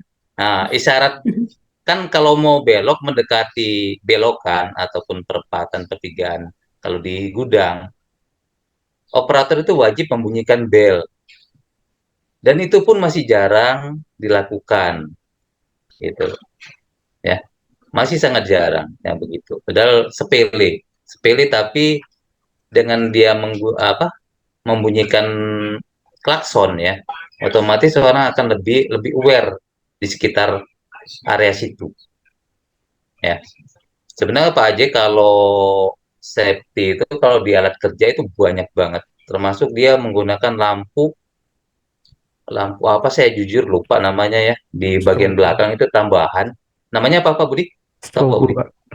isyarat kan kalau mau belok mendekati belokan ataupun perempatan pertigaan, kalau di gudang, operator itu wajib membunyikan bel. Dan itu pun masih jarang dilakukan. Gitu. Ya. Masih sangat jarang yang begitu. Padahal sepele tapi dengan dia membunyikan klakson ya, otomatis orang akan lebih aware di sekitar area situ. Ya. Sebenarnya Pak Aje, kalau safety itu kalau di alat kerja itu banyak banget. Termasuk dia menggunakan lampu apa, saya jujur lupa namanya ya, di bagian belakang itu tambahan. Namanya apa Pak Budi?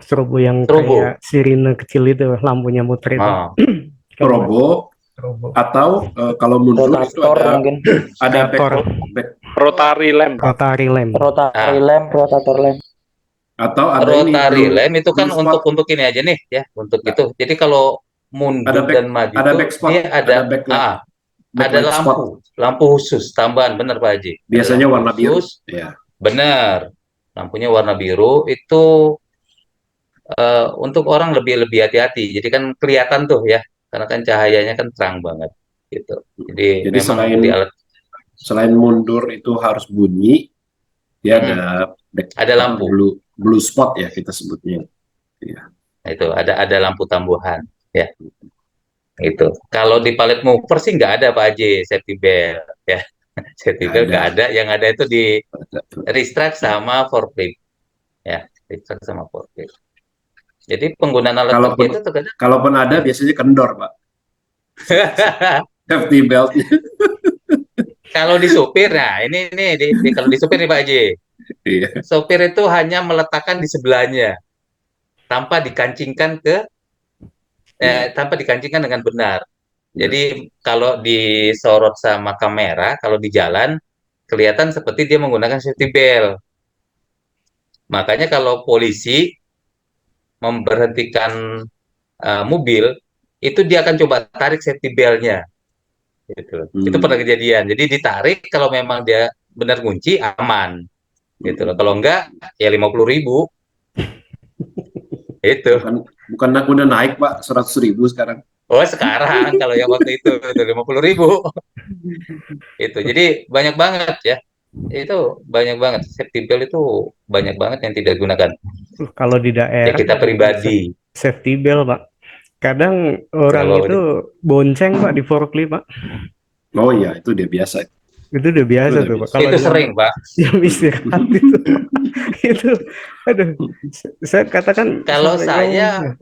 Strobo yang kayak sirine kecil itu, lampunya muter itu. Strobo. Atau kalau mundur itu ada rotary lamp. Rotator lamp. Atau ada rotary lamp itu kan untuk ini aja nih ya, untuk itu. Jadi kalau mundur back, dan maju ada tuh back spot, dia ada backlight, ada backlight spot. lampu khusus tambahan, bener Pak Haji. Ada Biasanya lampu warna biru. khusus, Ya. bener. Lampunya warna biru itu untuk orang lebih hati-hati. Jadi kan kelihatan tuh ya, karena kan cahayanya kan terang banget gitu. Jadi Jadi memang di alat selain mundur itu harus bunyi, dia ada ada lampu. blue spot ya kita sebutnya. Ya. Nah, itu ada lampu tambahan ya. Itu. Kalau di palet mover sih nggak ada Pak Haji safety belt ya. Safety belt nggak ada. Yang ada itu di restract sama forklift ya. Restract sama forklift. Jadi penggunaan alat kerja itu terkadang kalaupun ada biasanya kendor Pak. Safety belt. kalau di supir, nah ini kalau di supir nih Pak Haji, Iya. sopir itu hanya meletakkan di sebelahnya tanpa dikancingkan tanpa dikancingkan dengan benar. Jadi kalau disorot sama kamera, kalau di jalan kelihatan seperti dia menggunakan safety belt. Makanya kalau polisi memberhentikan mobil, itu dia akan coba tarik safety belt-nya. Gitu. Itu pernah kejadian. Jadi ditarik kalau memang dia benar kunci aman. Gitu loh. Kalau enggak ya 50.000. Itu. Bukan udah naik Pak 100.000 sekarang. Oh sekarang kalau yang waktu itu 50.000. Itu. Jadi banyak banget ya. Itu banyak banget safety belt itu banyak banget yang tidak digunakan. Kalau di daerah Ya kita pribadi. safety belt Pak. Kadang orang Kalau itu bonceng Pak di forklift Pak. Oh iya itu dia biasa. Itu udah biasa Itu tuh udah Pak. Kalau itu sering Pak. yang istirahat itu Pak. Itu aduh saya katakan Kalau sampai saya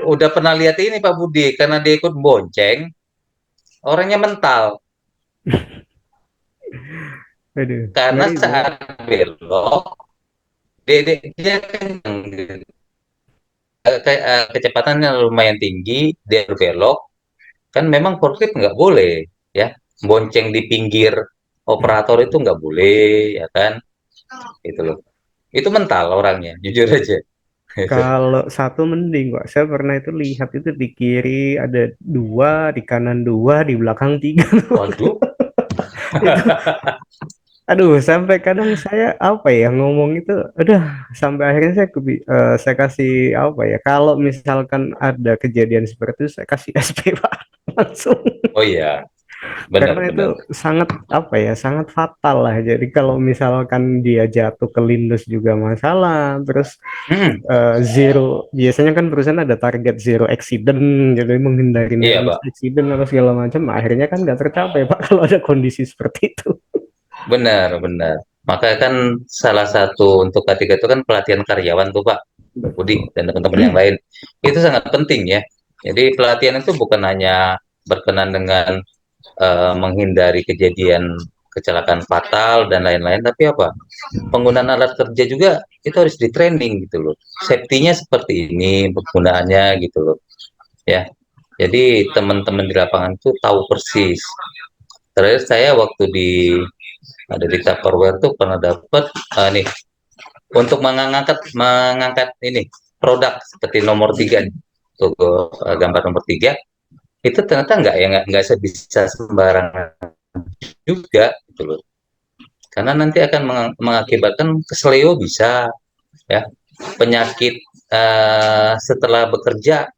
udah pernah lihat ini Pak Budi karena dia ikut bonceng orangnya mental aduh, karena ngeri, Pak. saat belok dia kenceng gitu. Kecepatannya lumayan tinggi dia berbelok kan memang forklift nggak boleh ya bonceng di pinggir operator itu nggak boleh ya kan itu loh itu mental orangnya jujur aja. Kalau satu mending Pak. Saya pernah itu lihat itu di kiri ada 2, di kanan 2, di belakang 3. Waduh. Itu, aduh, sampai kadang saya apa ya ngomong itu, udah sampai akhirnya saya kasih apa ya? Kalau misalkan ada kejadian seperti itu, saya kasih SP Pak langsung. Oh iya benar Karena itu benar sangat apa ya, sangat fatal lah. Jadi kalau misalkan dia jatuh ke lindus juga masalah. Terus zero, biasanya kan perusahaan ada target zero accident, jadi menghindari iya near Pak accident atau segala macam. Akhirnya kan nggak tercapai Pak kalau ada kondisi seperti itu. benar benar makanya kan salah satu untuk K3 itu kan pelatihan karyawan tuh Pak Budi dan teman-teman yang lain itu sangat penting ya. Jadi pelatihan itu bukan hanya berkenan dengan menghindari kejadian kecelakaan fatal dan lain-lain, tapi apa? Penggunaan alat kerja juga itu harus di training gitu loh. Safety-nya seperti ini penggunaannya gitu loh. Ya. Jadi teman-teman di lapangan itu tahu persis. Terakhir saya waktu ada di Tupperware tuh pernah dapat nih untuk mengangkat ini produk seperti nomor 3 tuh gambar nomor 3 itu ternyata nggak bisa sembarangan juga gitu loh karena nanti akan mengakibatkan kesleo bisa ya penyakit setelah bekerja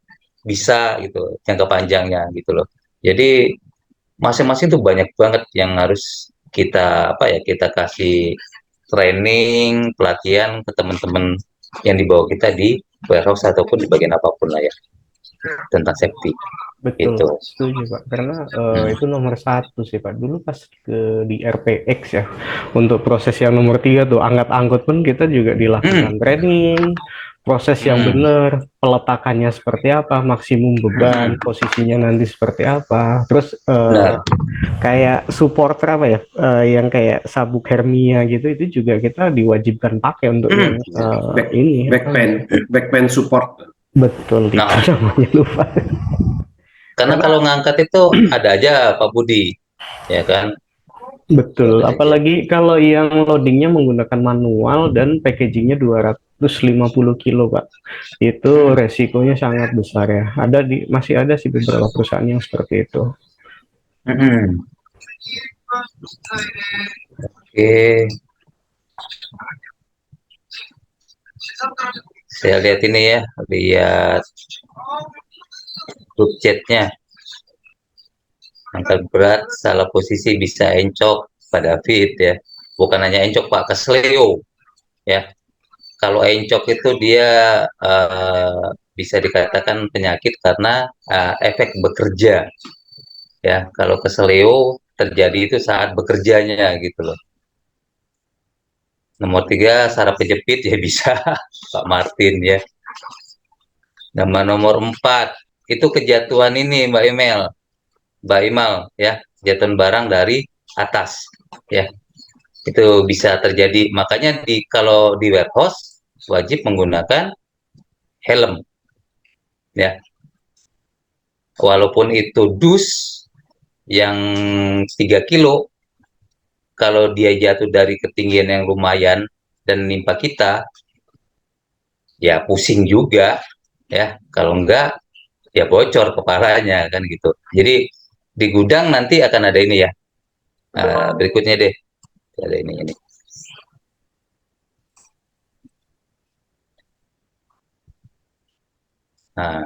bisa gitu jangka panjangnya gitu loh jadi masing-masing tuh banyak banget yang harus kita kita kasih training pelatihan ke teman-teman yang dibawa kita di warehouse ataupun di bagian apapun lah ya tentang safety. Betul, Itu. setuju Pak. Karena itu nomor 1 sih Pak. Dulu pas di RPX ya, untuk proses yang nomor 3 tuh angkat-angkut pun kita juga dilakukan training, proses yang benar, peletakannya seperti apa, maksimum beban, posisinya nanti seperti apa. Terus kayak supporter apa ya, yang kayak sabuk hernia gitu, itu juga kita diwajibkan pakai untuk yang ini. Backpen support. Betul, itu namanya lupa. Karena kalau ngangkat itu ada aja Pak Budi, ya kan? Betul, apalagi kalau yang loadingnya menggunakan manual dan packagingnya 150 kilo, Pak. Itu resikonya sangat besar ya. Masih ada sih beberapa perusahaan yang seperti itu. Mm-mm. Oke, saya lihat ini ya, lihat grup chatnya. Angkat berat, salah posisi bisa encok Pak David ya. Bukan hanya encok Pak, kesleo ya. Kalau encok itu dia bisa dikatakan penyakit karena efek bekerja ya. Kalau kesleo terjadi itu saat bekerjanya gitu loh. Nomor 3 saraf kejepit ya bisa Pak Martin ya. Nama nomor 4 itu kejatuhan ini Mbak Imal ya, jatuhan barang dari atas ya. Itu bisa terjadi. Makanya kalau di warehouse wajib menggunakan helm ya. Walaupun itu dus yang 3 kilo, kalau dia jatuh dari ketinggian yang lumayan dan menimpa kita, ya pusing juga ya. Kalau enggak, ya bocor kepalanya kan gitu. Jadi di gudang nanti akan ada ini ya. Berikutnya deh, ada ini. Nah,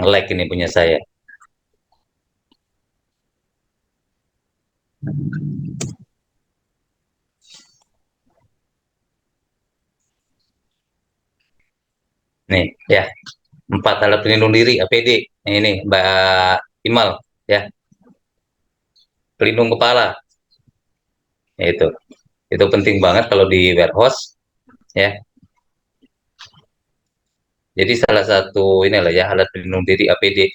nge-lag ini punya saya. Nih ya, 4 alat pelindung diri APD. Nah, ini Mbak Imal ya, pelindung kepala. Ya, itu penting banget kalau di warehouse ya. Jadi salah satu inilah ya, alat pelindung diri APD.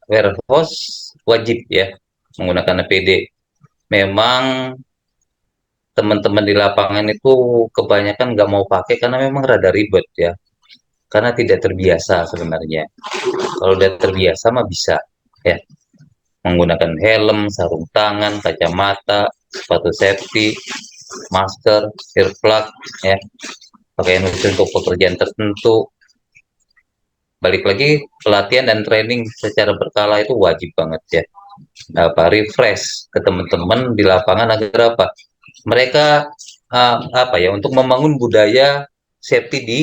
Warehouse wajib ya menggunakan APD. Memang teman-teman di lapangan itu kebanyakan nggak mau pakai karena memang rada ribet ya. Karena tidak terbiasa sebenarnya. Kalau udah terbiasa mah bisa ya. Menggunakan helm, sarung tangan, kacamata, sepatu safety, masker, earplug ya. Pakaian khusus untuk pekerjaan tertentu. Balik lagi, pelatihan dan training secara berkala itu wajib banget ya. Refresh ke teman-teman di lapangan agar apa? Mereka apa ya, untuk membangun budaya safety di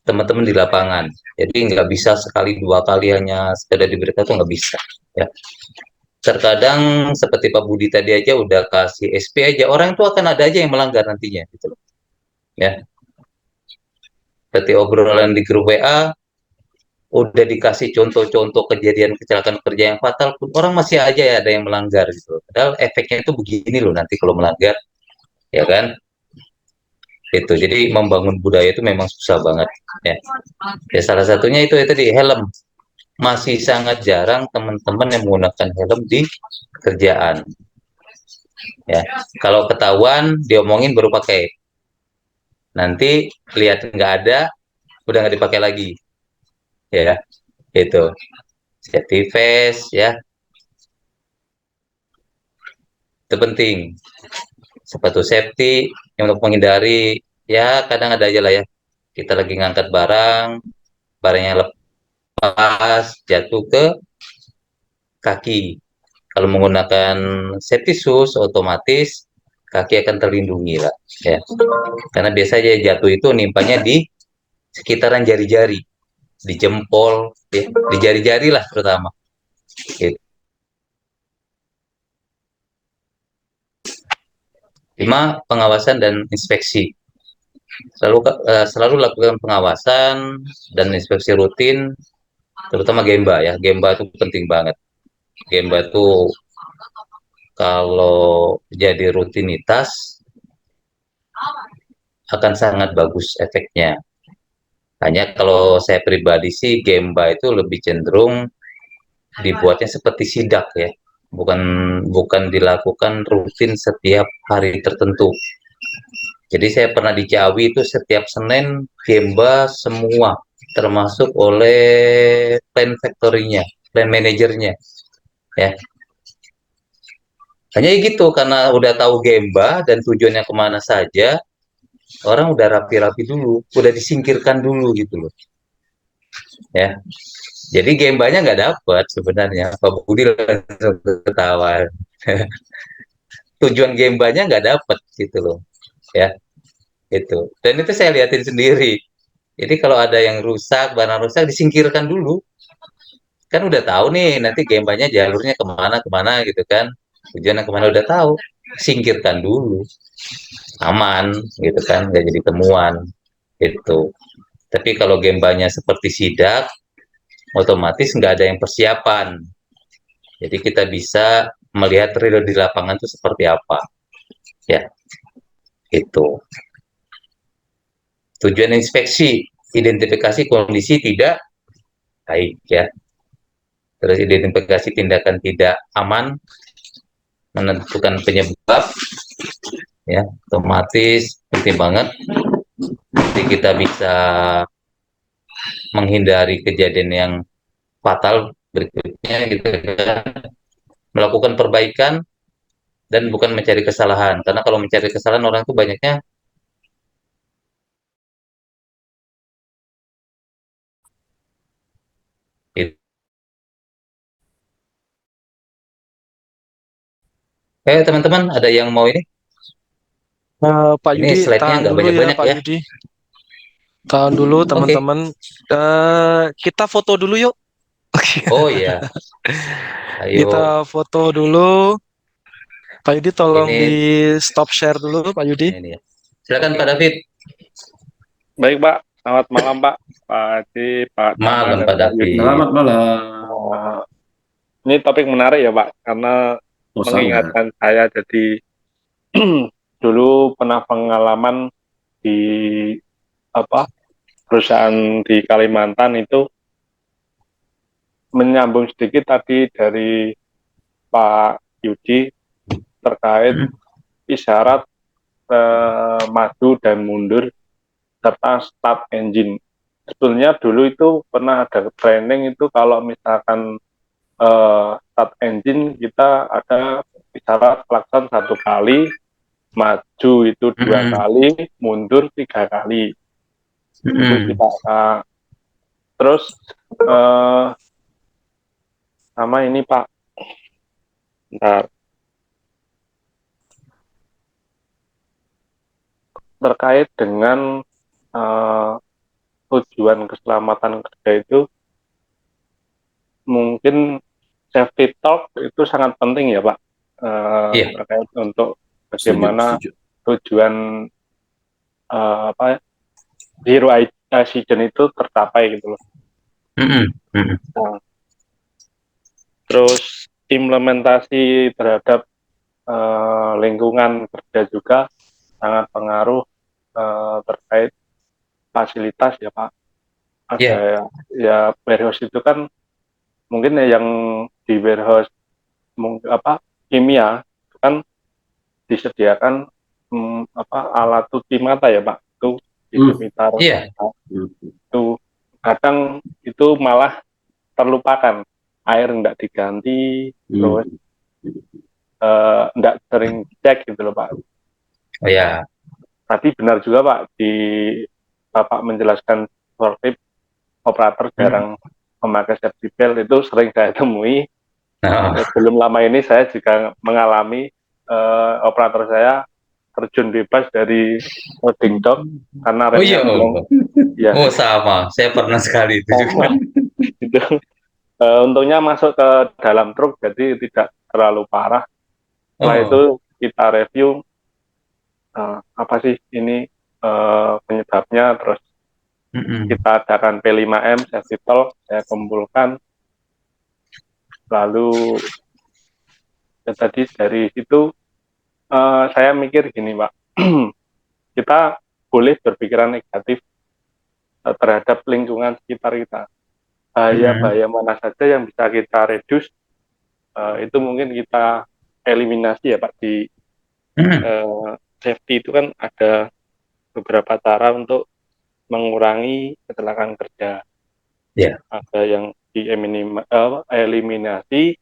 teman-teman di lapangan. Jadi nggak bisa sekali 2 kali hanya sekedar diberitahu, nggak bisa ya. Terkadang seperti Pak Budi tadi aja udah kasih SP aja, orang itu akan ada aja yang melanggar nantinya gitu loh ya. Seperti obrolan di grup WA, udah dikasih contoh-contoh kejadian kecelakaan kerja yang fatal pun orang masih aja ya ada yang melanggar gitu. Padahal efeknya itu begini loh nanti kalau melanggar, ya kan? Itu. Jadi membangun budaya itu memang susah banget ya. Ya salah satunya itu ya tadi helm. Masih sangat jarang teman-teman yang menggunakan helm di kerjaan. Ya, kalau ketahuan diomongin baru pakai. Nanti lihat nggak ada, udah nggak dipakai lagi. Ya, itu. Safety vest ya, itu penting. Sepatu safety yang untuk menghindari ya kadang ada aja lah ya. Kita lagi ngangkat barangnya lepas, jatuh ke kaki. Kalau menggunakan safety shoes otomatis kaki akan terlindungi lah ya. Karena biasanya jatuh itu nimpanya di sekitaran jari-jari, di jempol, ya, di jari-jari lah terutama. Gitu. 5. Pengawasan dan inspeksi. Selalu lakukan pengawasan dan inspeksi rutin, terutama Gemba ya. Gemba itu penting banget. Gemba itu kalau jadi rutinitas akan sangat bagus efeknya. Hanya kalau saya pribadi sih Gemba itu lebih cenderung dibuatnya seperti sidak ya. Bukan dilakukan rutin setiap hari tertentu. Jadi saya pernah di Ciawi itu setiap Senin Gemba semua, termasuk oleh plan factory-nya, plan manajernya, ya. Hanya gitu karena udah tahu Gemba dan tujuannya kemana saja, orang udah rapi-rapi dulu, udah disingkirkan dulu gitu loh. Ya, jadi gembanya nggak dapet sebenarnya. Pak Budi langsung ketawa. Tujuan gembanya nggak dapet gitu loh. Ya, itu. Dan itu saya liatin sendiri. Jadi kalau ada yang rusak, barang rusak disingkirkan dulu. Kan udah tahu nih nanti gembanya jalurnya kemana kemana gitu kan. Tujuannya kemana udah tahu. Singkirkan dulu. Aman gitu kan, nggak jadi temuan. Itu. Tapi kalau gembanya seperti sidak, otomatis nggak ada yang persiapan. Jadi kita bisa melihat real di lapangan itu seperti apa. Ya, itu. Tujuan inspeksi, identifikasi kondisi tidak baik ya. Terus identifikasi tindakan tidak aman, menentukan penyebab, ya, otomatis penting banget. Jadi kita bisa menghindari kejadian yang fatal berikutnya gitu kan. Melakukan perbaikan dan bukan mencari kesalahan. Karena kalau mencari kesalahan orang itu banyaknya itu. Teman-teman, ada yang mau ini? Pak Ini Yudi, slide-nya tahan nggak dulu ya banyak-banyak Pak ya. Yudi. Tahan dulu Oke. teman-teman. Kita foto dulu yuk. Oh iya, Kita ayo. foto dulu. Pak Yudi tolong di Ini stop share dulu Pak Yudi. ini ya. Silakan Oke. Pak David. Baik, Pak. Selamat malam, Pak. Pak Haji, Pak Tama, Malam dan Pak Pak Yudi. David. Selamat malam. Eh, ini topik menarik ya, Pak, karena Oh, sangat. mengingatkan saya jadi dulu pernah pengalaman di perusahaan di Kalimantan itu, menyambung sedikit tadi dari Pak Yudi terkait isyarat maju dan mundur serta start engine. Sebetulnya dulu itu pernah ada training itu kalau misalkan start engine kita ada isyarat klakson 1 kali, maju itu 2 kali, mundur 3 kali. Itu kita terus sama ini Pak, bentar, terkait dengan tujuan keselamatan kerja itu mungkin safety talk itu sangat penting ya Pak, Iya. terkait untuk Setuju, bagaimana setuju. tujuan zero accident itu tercapai gitu loh. Nah, terus implementasi terhadap lingkungan kerja juga sangat pengaruh terkait fasilitas ya Pak. Ada ya warehouse itu kan mungkin yang di warehouse kimia itu kan disediakan alat cuci mata ya Pak, itu demitar. Itu kadang itu malah terlupakan, air enggak diganti, terus enggak sering cek gitu loh Pak. Oh ya. Tadi benar juga Pak, di Bapak menjelaskan seperti operator jarang memakai safety belt, itu sering saya temui. Belum lama ini saya juga mengalami operator saya terjun bebas dari loading dock karena remnya blong. Ya. Oh sama, saya pernah sekali itu juga. Itu untungnya masuk ke dalam truk jadi tidak terlalu parah. Setelah itu kita review apa sih ini penyebabnya, terus kita adakan P5M safety talk, saya kumpulkan, lalu ya tadi dari situ saya mikir gini Pak, kita boleh berpikiran negatif terhadap lingkungan sekitar kita. Bahaya-bahaya mana saja yang bisa kita reduce, itu mungkin kita eliminasi ya Pak. Di safety itu kan ada beberapa cara untuk mengurangi kecelakaan kerja. Ada yang eliminasi,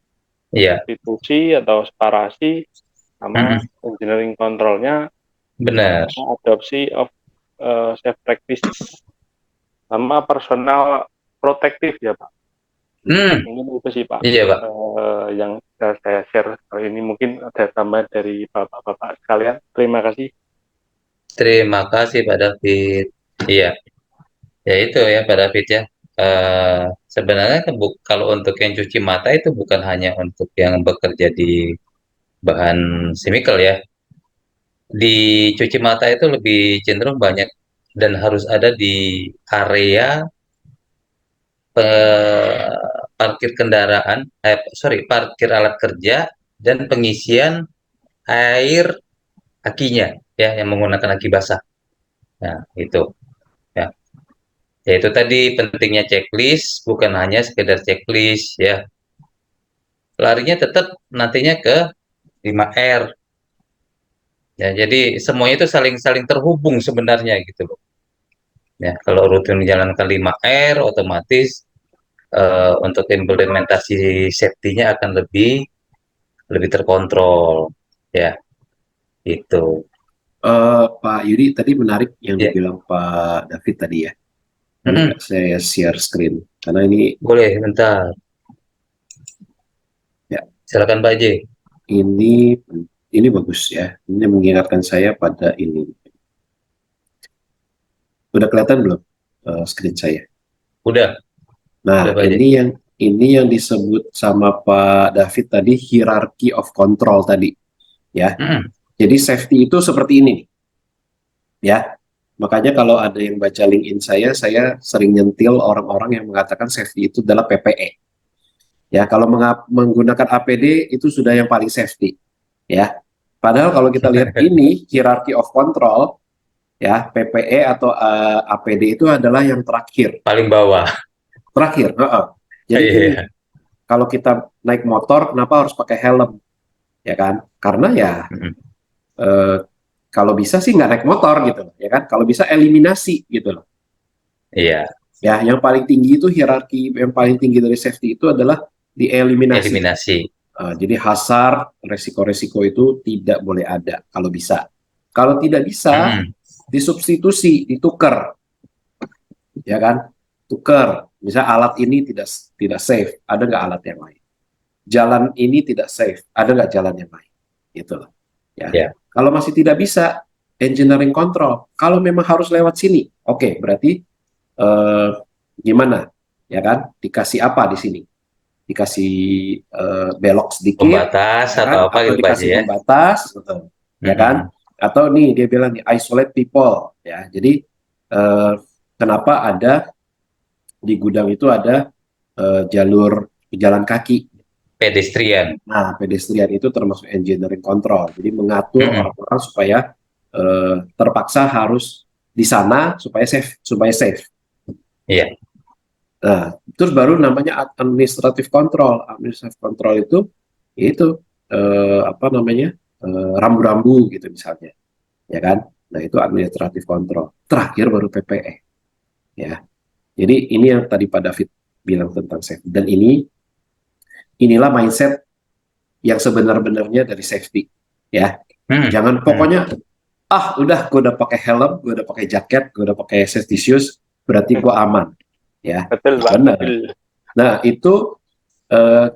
substitusi atau separasi, sama engineering controlnya, benar, adopsi of safe practice sama personal protektif ya Pak. Mungkin itu sih Pak. Iya Pak. Yang saya share kali ini, mungkin ada tambahan dari Bapak-Bapak sekalian. Terima kasih. Terima kasih Pak David. Iya, ya itu ya Pak David ya. Sebenarnya kan kalau untuk yang cuci mata itu bukan hanya untuk yang bekerja di bahan chemical ya. Di cuci mata itu lebih cenderung banyak dan harus ada di area parkir kendaraan, parkir alat kerja dan pengisian air akinya ya, yang menggunakan aki basah. Nah, itu ya. Ya itu tadi pentingnya checklist, bukan hanya sekedar checklist ya. Larinya tetap nantinya ke 5R. Ya, jadi semuanya itu saling terhubung sebenarnya gitu loh. Ya, kalau rutin menjalankan 5R otomatis untuk implementasi safety-nya akan lebih terkontrol ya. Itu. Pak Yudi, tadi menarik yang Ya. dibilang Pak David tadi ya. Boleh nggak saya share screen? Karena ini Boleh, bentar. Ya. Silakan Pak J. Ini bagus ya. Ini mengingatkan saya pada ini. Udah kelihatan belum screen saya? Udah. Nah, Udah, Pak J. ini yang disebut sama Pak David tadi hierarchy of control tadi, ya. Jadi safety itu seperti ini, ya. Makanya kalau ada yang baca LinkedIn saya sering nyentil orang-orang yang mengatakan safety itu adalah PPE. Ya, kalau menggunakan APD itu sudah yang paling safety, ya. Padahal kalau kita lihat ini hierarchy of control, ya, PPE atau APD itu adalah yang terakhir. Paling bawah. Terakhir, Jadi gini, kalau kita naik motor, kenapa harus pakai helm? Ya kan? Karena ya kalau bisa sih nggak naik motor gitu, ya kan? Kalau bisa eliminasi gitu loh. Iya. Ya, yang paling tinggi itu hierarki, yang paling tinggi dari safety itu adalah dieliminasi. Eliminasi. Jadi hazard, resiko-resiko itu tidak boleh ada kalau bisa. Kalau tidak bisa, disubstitusi, ditukar, ya kan? Tukar. Misal alat ini tidak safe, ada nggak alat yang lain? Jalan ini tidak safe, ada nggak jalan yang lain? Gitu loh. Ya. Yeah. Kalau masih tidak bisa, engineering control. Kalau memang harus lewat sini, oke, berarti gimana? Ya kan? Dikasih apa di sini? Dikasih belok sedikit, pembatas ya kan? atau apa Atau gitu dikasih ya? pembatas, betul. Ya kan? Atau nih dia bilang nih isolate people, ya. Jadi kenapa ada di gudang itu ada jalur pejalan kaki, pedestrian. Nah, pedestrian itu termasuk engineering control. Jadi mengatur orang-orang supaya terpaksa harus di sana supaya safe. Iya. Nah, terus baru namanya administrative control. Administrative control itu apa namanya, rambu-rambu gitu misalnya, ya kan? Nah, itu administrative control. Terakhir baru PPE, ya. Jadi ini yang tadi Pak David bilang tentang safety. Dan inilah mindset yang sebenar-benarnya dari safety, ya. Jangan pokoknya udah gue udah pakai helm, gue udah pakai jaket, gue udah pakai safety shoes, berarti gue aman, ya. Betul, Pak. Benar. Betul. Nah,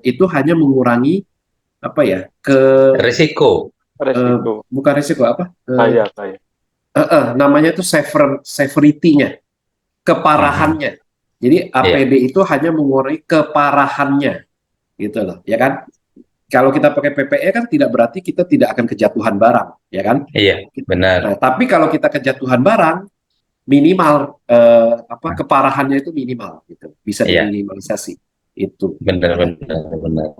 itu hanya mengurangi apa ya, Resiko. bukan risiko apa? Bahaya. Namanya itu severity-nya, keparahannya. Jadi APD itu hanya mengurangi keparahannya, gitu loh, ya kan? Kalau kita pakai PPE kan tidak berarti kita tidak akan kejatuhan barang, ya kan? Iya, benar. Nah, tapi kalau kita kejatuhan barang, minimal keparahannya itu minimal, gitu, bisa diminimalisasi. Itu. Benar.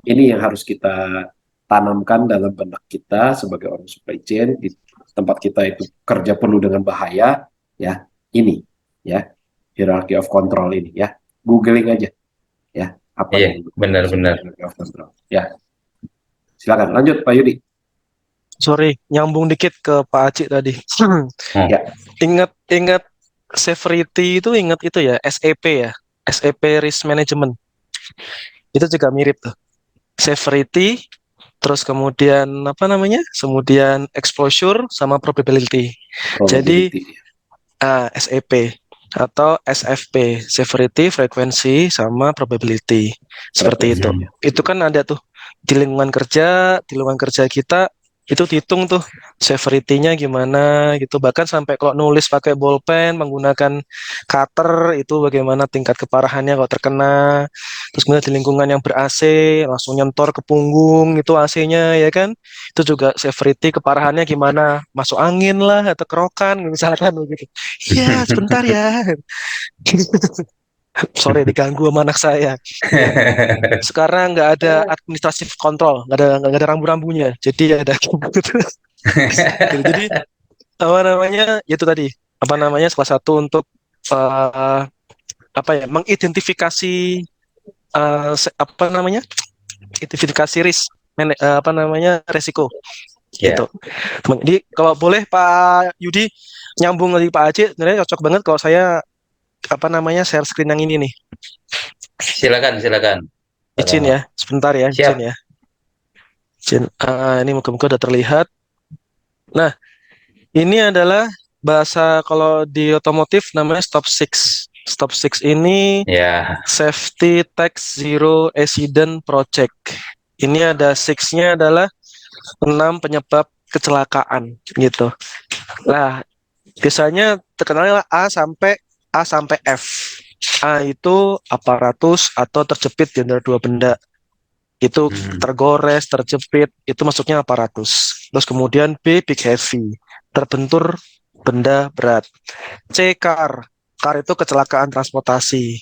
Ini yang harus kita tanamkan dalam benak kita sebagai orang supply chain di tempat kita itu kerja penuh dengan bahaya, ya. Ini, ya, hierarchy of control ini, ya. Googling aja, ya. Apa yang benar. hierarchy of control, ya. Silakan lanjut Pak Yudi. Sorry, nyambung dikit ke Pak Aci tadi. Ya. Ingat severity itu, ingat itu ya, SEP ya, SEP Risk Management. Itu juga mirip tuh. Severity, terus kemudian exposure sama probability. Jadi SEP atau SFP, severity, frequency, sama probability. Seperti itu. Iya, iya. Itu kan ada tuh di lingkungan kerja kita itu dihitung tuh severity-nya gimana gitu. Bahkan sampai kalau nulis pakai bolpen menggunakan cutter itu bagaimana tingkat keparahannya kalau terkena. Terus kemudian di lingkungan yang ber-AC langsung nyentor ke punggung itu AC-nya ya kan. Itu juga severity keparahannya gimana, masuk angin lah atau kerokan misalkan begitu. Iya, sebentar ya. Sorry diganggu sama anak saya. Ya, sekarang nggak ada administratif kontrol, nggak ada rambu-rambunya. Jadi ada gitu. Jadi apa namanya? Ya itu tadi apa namanya salah satu untuk eh, apa ya mengidentifikasi apa namanya identifikasi risk apa namanya resiko Ya, gitu. Jadi kalau boleh Pak Yudi nyambung dari Pak Aceh, sebenarnya cocok banget kalau saya apa namanya share screen yang ini nih. silakan, silakan. Izin Kalau ya, sebentar ya, siap, izin ya. Izin. Ini muka-muka udah terlihat. Nah, ini adalah bahasa kalau di otomotif namanya stop six. Stop six ini ya, Safety Tax Zero Accident Project. Ini ada six-nya adalah 6 penyebab kecelakaan gitu. Nah, biasanya terkenalnya A sampai F. A itu aparatus atau terjepit di antara dua benda. Itu hmm, tergores, terjepit, itu masuknya aparatus. Terus kemudian B, big heavy, terbentur benda berat. C, car, car itu kecelakaan transportasi.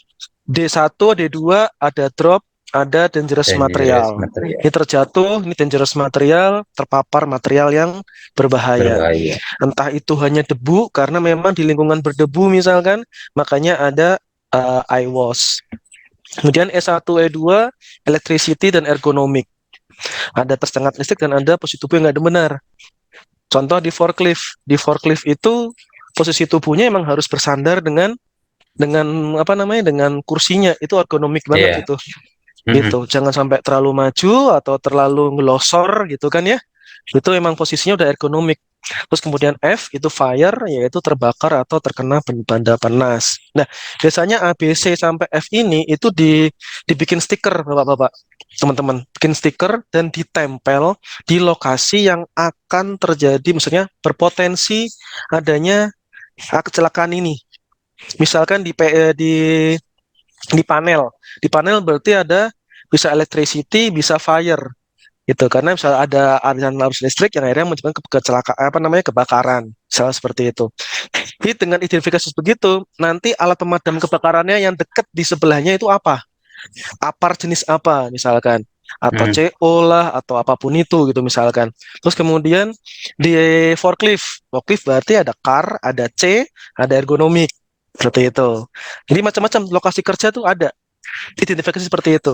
D1, D2 ada drop, ada dangerous dangerous material. material Ini terjatuh, ini dangerous material, terpapar material yang berbahaya. berbahaya. Entah itu hanya debu, karena memang di lingkungan berdebu misalkan, makanya ada IWAS. Kemudian E1, E2, electricity dan ergonomik. Ada tersengat listrik dan ada posisi tubuh yang nggak benar. Contoh di forklift. Di forklift itu posisi tubuhnya emang harus bersandar dengan apa namanya dengan kursinya itu ergonomik banget Iya, itu. mhm, Gitu. Jangan sampai terlalu maju atau terlalu ngelosor gitu kan ya. Itu emang posisinya udah ergonomik. Terus kemudian F itu fire, yaitu terbakar atau terkena benda panas. Nah, biasanya A, B, C sampai F ini itu dibikin stiker, Bapak-bapak, teman-teman. Bikin stiker dan ditempel di lokasi yang akan terjadi, maksudnya berpotensi adanya kecelakaan ini. Misalkan di panel. Di panel berarti ada bisa electricity, bisa fire gitu karena misalnya ada aliran arus listrik yang akhirnya menyebabkan kecelakaan apa namanya kebakaran misalnya seperti itu. Jadi dengan identifikasi begitu nanti alat pemadam kebakarannya yang dekat di sebelahnya itu apa, apar jenis apa misalkan atau mhm, CO lah atau apapun itu gitu misalkan. Terus kemudian di forklift berarti ada car, ada C, ada ergonomik seperti itu. Jadi macam-macam lokasi kerja tuh ada identifikasi seperti itu.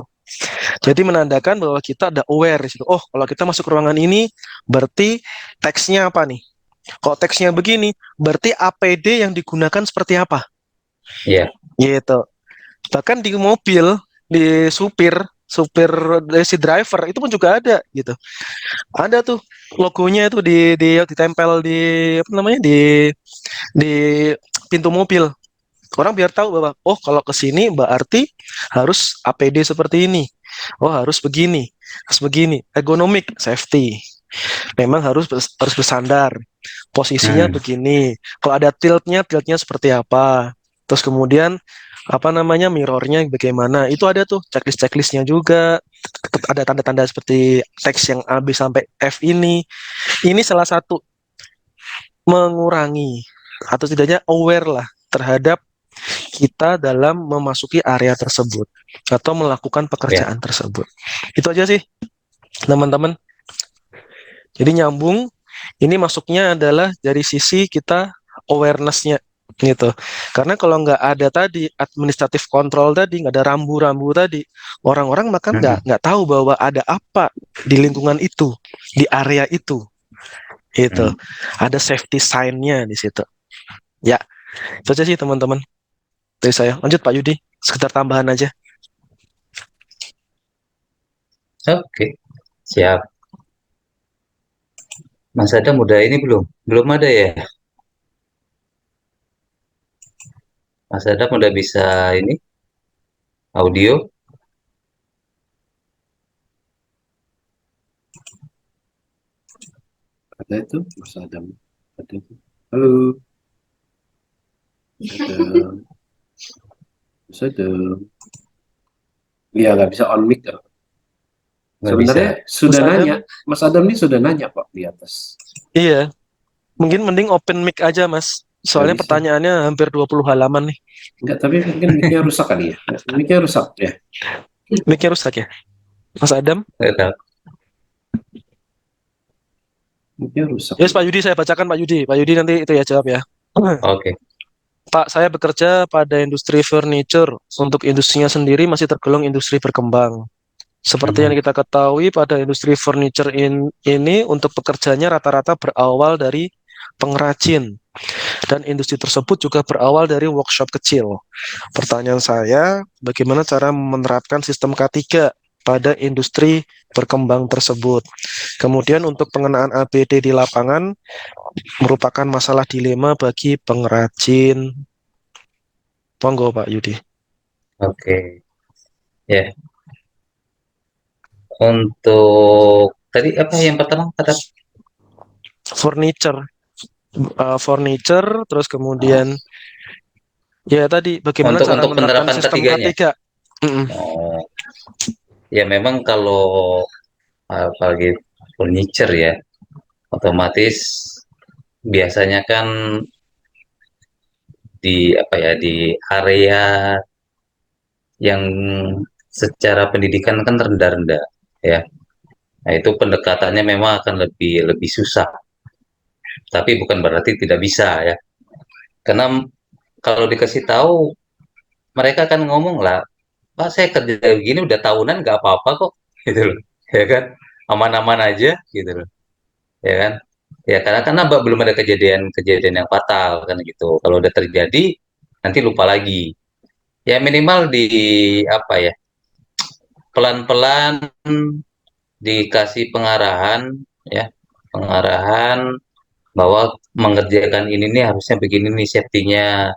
Jadi menandakan bahwa kita ada aware di situ. Oh, kalau kita masuk ruangan ini, berarti teksnya apa nih? Kalau teksnya begini, berarti APD yang digunakan seperti apa? iya, Gitu. Bahkan di mobil, di supir si driver itu pun juga ada gitu. Ada tuh logonya itu ditempel di apa namanya di pintu mobil. Orang biar tahu bahwa oh kalau ke sini berarti harus APD seperti ini. Oh harus begini, harus begini. Ergonomik, safety. Memang harus bersandar. Posisinya mhm, begini. Kalau ada tiltnya seperti apa. Terus kemudian apa namanya mirrornya bagaimana. Itu ada tuh checklistnya juga. Ada tanda-tanda seperti teks yang A, B sampai F ini. Ini salah satu mengurangi atau tidaknya aware lah terhadap kita dalam memasuki area tersebut atau melakukan ya, pekerjaan tersebut. Itu aja sih, teman-teman. Jadi nyambung, ini masuknya adalah dari sisi kita awareness-nya gitu. Karena kalau nggak ada tadi administratif kontrol tadi, nggak ada rambu-rambu tadi, orang-orang makan nggak mhm, nggak tahu bahwa ada apa di lingkungan itu, di area itu. Itu mhm. ada safety sign-nya di situ. Ya, itu aja sih teman-teman. Dari saya. Lanjut Pak Yudi, sekedar tambahan aja. Oke, siap. Mas Adam udah ini belum? Belum ada ya? Mas Adam udah bisa ini audio? Ada itu Mas Adam. Ada itu. Halo, Adam. Mas Adam. Iya, nggak bisa on mic. Nggak bisa. Sebenarnya sudah Mas Adam. nanya, Mas Adam ini sudah nanya kok di atas. Iya, mungkin mending open mic aja, Mas. Soalnya Nggak bisa. pertanyaannya hampir 20 halaman nih. Enggak, tapi mungkin mic-nya rusak kali ya. Mic-nya rusak ya. Mic-nya rusak ya. Mas Adam. Nggak tahu. Mic-nya rusak. Yes, Pak Yudi, saya bacakan Pak Yudi. Pak Yudi nanti itu ya jawab ya. Oke. Pak, saya bekerja pada industri furniture. Untuk industrinya sendiri masih tergolong industri berkembang. Seperti yang kita ketahui pada industri furniture ini untuk pekerjanya rata-rata berawal dari pengrajin. Dan industri tersebut juga berawal dari workshop kecil. Pertanyaan saya, bagaimana cara menerapkan sistem K3 pada industri berkembang tersebut? Kemudian untuk pengenaan APD di lapangan merupakan masalah dilema bagi pengrajin. Monggo Pak Yudi. Oke. Ya. Untuk tadi apa yang pertama kata Furniture. Furniture, terus kemudian ya tadi bagaimana untuk cara menerapkan penerapan sistem ketiganya? K3? Mm-mm. Oh, ya memang kalau apalagi furniture ya, otomatis biasanya kan di apa ya di area yang secara pendidikan kan rendah-rendah ya. Nah, itu pendekatannya memang akan lebih lebih susah. Tapi bukan berarti tidak bisa ya. Karena kalau dikasih tahu mereka kan ngomong lah, Pak saya kerja begini udah tahunan nggak apa-apa kok, gitu loh, ya kan, aman-aman aja, gitu loh, ya kan, ya karena belum ada kejadian-kejadian yang fatal kan gitu. Kalau udah terjadi nanti lupa lagi. Ya minimal di apa ya, pelan-pelan dikasih pengarahan ya, pengarahan bahwa mengerjakan ini nih harusnya begini nih safety-nya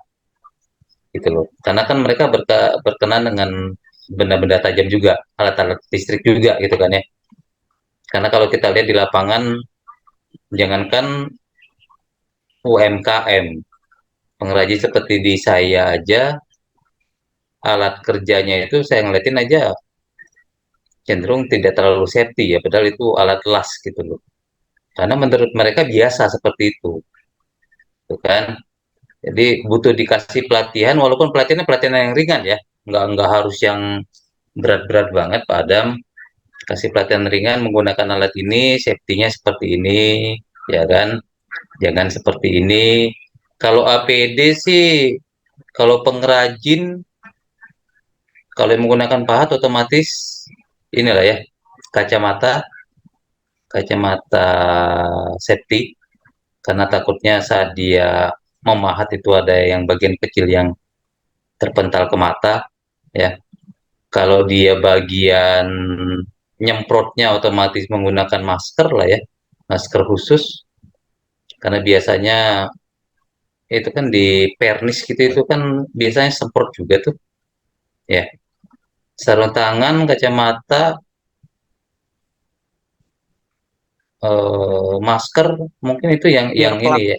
gitu loh. Karena kan mereka berkenan dengan benda-benda tajam juga, alat-alat listrik juga gitu kan ya. Karena kalau kita lihat di lapangan, jangankan UMKM, pengrajin seperti di saya aja, alat kerjanya itu saya ngeliatin aja cenderung tidak terlalu safety ya, padahal itu alat las gitu loh. Karena menurut mereka biasa seperti itu, tuh kan. Jadi butuh dikasih pelatihan, walaupun pelatihannya pelatihan yang ringan ya, nggak harus yang berat-berat banget, Pak Adam. Kasih pelatihan ringan menggunakan alat ini, safety-nya seperti ini, ya kan? Jangan seperti ini. Kalau APD sih, kalau pengrajin, kalau yang menggunakan pahat otomatis inilah ya, kacamata, kacamata safety, karena takutnya saat dia memahat itu ada yang bagian kecil yang terpental ke mata, ya. Kalau dia bagian nyemprotnya otomatis menggunakan masker lah ya, masker khusus, karena biasanya itu kan di pernis gitu itu kan biasanya semprot juga tuh ya. Sarung tangan, kacamata, masker mungkin itu yang ini Earplug, ya.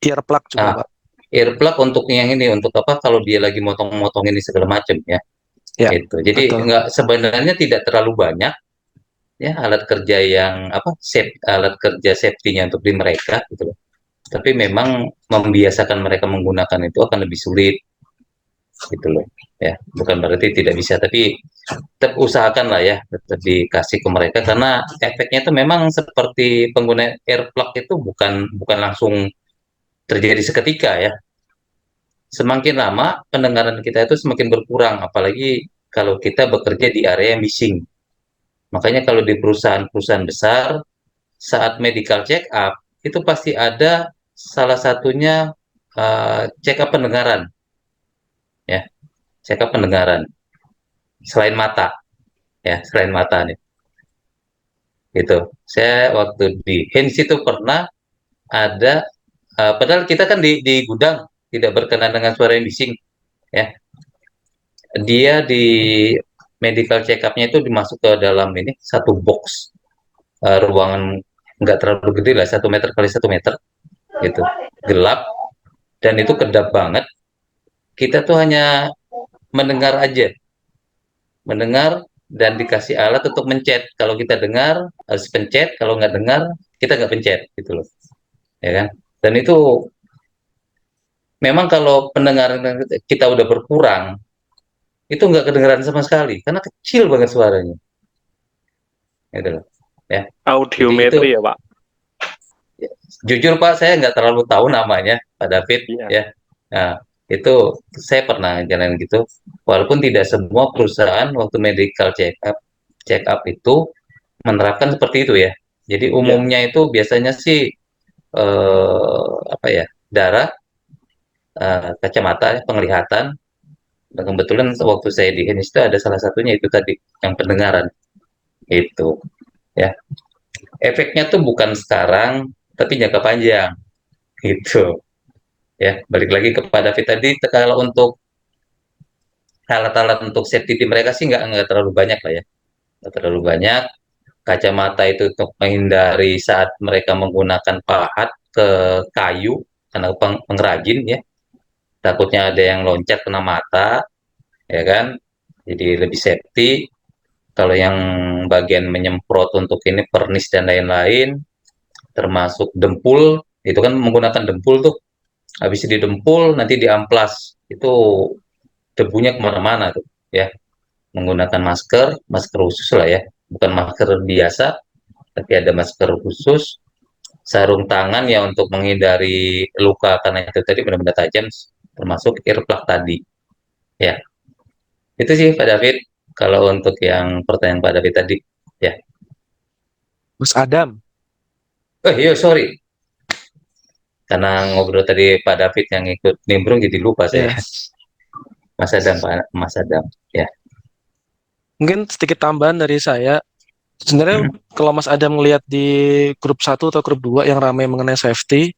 earplug juga Ah, Pak. earplug untuk yang ini untuk apa kalau dia lagi motong-motong ini segala macam ya. Ya, Itu. Jadi betul. nggak sebenarnya tidak terlalu banyak ya alat kerja yang apa alat kerja safety-nya untuk di mereka gitu loh. Tapi memang membiasakan mereka menggunakan itu akan lebih sulit gitu loh ya, bukan berarti tidak bisa, tapi tetap usahakan lah ya, tetap dikasih ke mereka karena efeknya itu memang seperti pengguna earplug itu bukan bukan langsung terjadi seketika ya. Semakin lama pendengaran kita itu semakin berkurang, apalagi kalau kita bekerja di area yang bising. Makanya kalau di perusahaan-perusahaan besar saat medical check up itu pasti ada salah satunya check up pendengaran ya, check up pendengaran selain mata ya, selain mata nih gitu. Saya waktu di Hins itu pernah ada padahal kita kan di gudang tidak berkenan dengan suara yang bising, ya. Dia di medical check up-nya itu dimasuk ke dalam ini satu box, ruangan nggak terlalu gede lah, 1 meter kali 1 meter gitu, gelap, dan itu kedap banget. Kita tuh hanya mendengar aja, mendengar dan dikasih alat untuk mencet. Kalau kita dengar harus pencet, kalau nggak dengar kita nggak pencet gitu loh, ya kan. Dan itu memang kalau pendengaran kita udah berkurang, itu nggak kedengaran sama sekali karena kecil banget suaranya, gitu loh, ya. Jadi itu Audiometri ya, Pak. jujur Pak, saya nggak terlalu tahu namanya Pak David, Iya. ya. Nah, itu saya pernah jalan gitu, walaupun tidak semua perusahaan waktu medical check up itu menerapkan seperti itu ya. Jadi umumnya itu biasanya sih apa ya, darah, kacamata, penglihatan. Dan kebetulan waktu saya di Ines itu ada salah satunya itu tadi yang pendengaran itu, ya. Efeknya tuh bukan sekarang, tapi jangka panjang gitu. Ya, balik lagi kepada David tadi, kalau untuk alat-alat untuk safety di mereka sih nggak terlalu banyak lah ya, nggak terlalu banyak. Kacamata itu untuk menghindari saat mereka menggunakan pahat ke kayu karena pengrajin ya, takutnya ada yang loncat kena mata, ya kan, jadi lebih safety. Kalau yang bagian menyemprot untuk ini pernis dan lain-lain, termasuk dempul, itu kan menggunakan dempul tuh, habis didempul nanti diamplas, itu debunya kemana-mana tuh, ya. Menggunakan masker khusus lah ya, bukan masker biasa, tapi ada masker khusus, sarung tangan ya untuk menghindari luka karena itu tadi benar-benar tajam, termasuk earplug tadi, ya. Itu sih Pak David, kalau untuk yang pertanyaan Pak David tadi, ya. Mas Adam. Iya sorry, karena ngobrol tadi Pak David yang ikut nimbrung jadi lupa saya. Ya. Mas Adam, Pak Mas Adam, ya. Mungkin sedikit tambahan dari saya. Sebenarnya kalau Mas Adam melihat di grup 1 atau grup 2 yang ramai mengenai safety,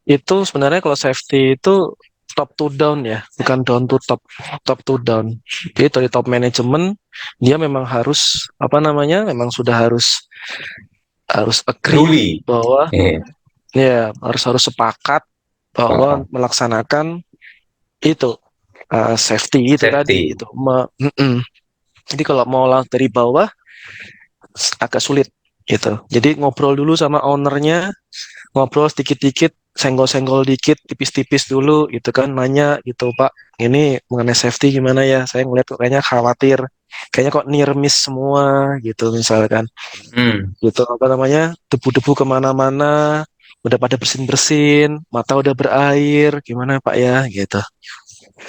itu sebenarnya kalau safety itu top to down ya, bukan down to top, top to down. Jadi dari top manajemen dia memang harus apa namanya, memang sudah harus agree Peduli. bahwa Iya. ya harus sepakat bahwa melaksanakan itu safety itu tadi itu. Jadi kalau mau dari bawah agak sulit gitu. Jadi ngobrol dulu sama ownernya, ngobrol sedikit-dikit, senggol-senggol dikit, tipis-tipis dulu gitu kan, nanya gitu, Pak, ini mengenai safety gimana ya? Saya ngeliat kok kayaknya khawatir, kayaknya kok near miss semua gitu misalkan. Gitu apa namanya, debu-debu kemana-mana, udah pada bersin-bersin, mata udah berair, gimana Pak ya gitu.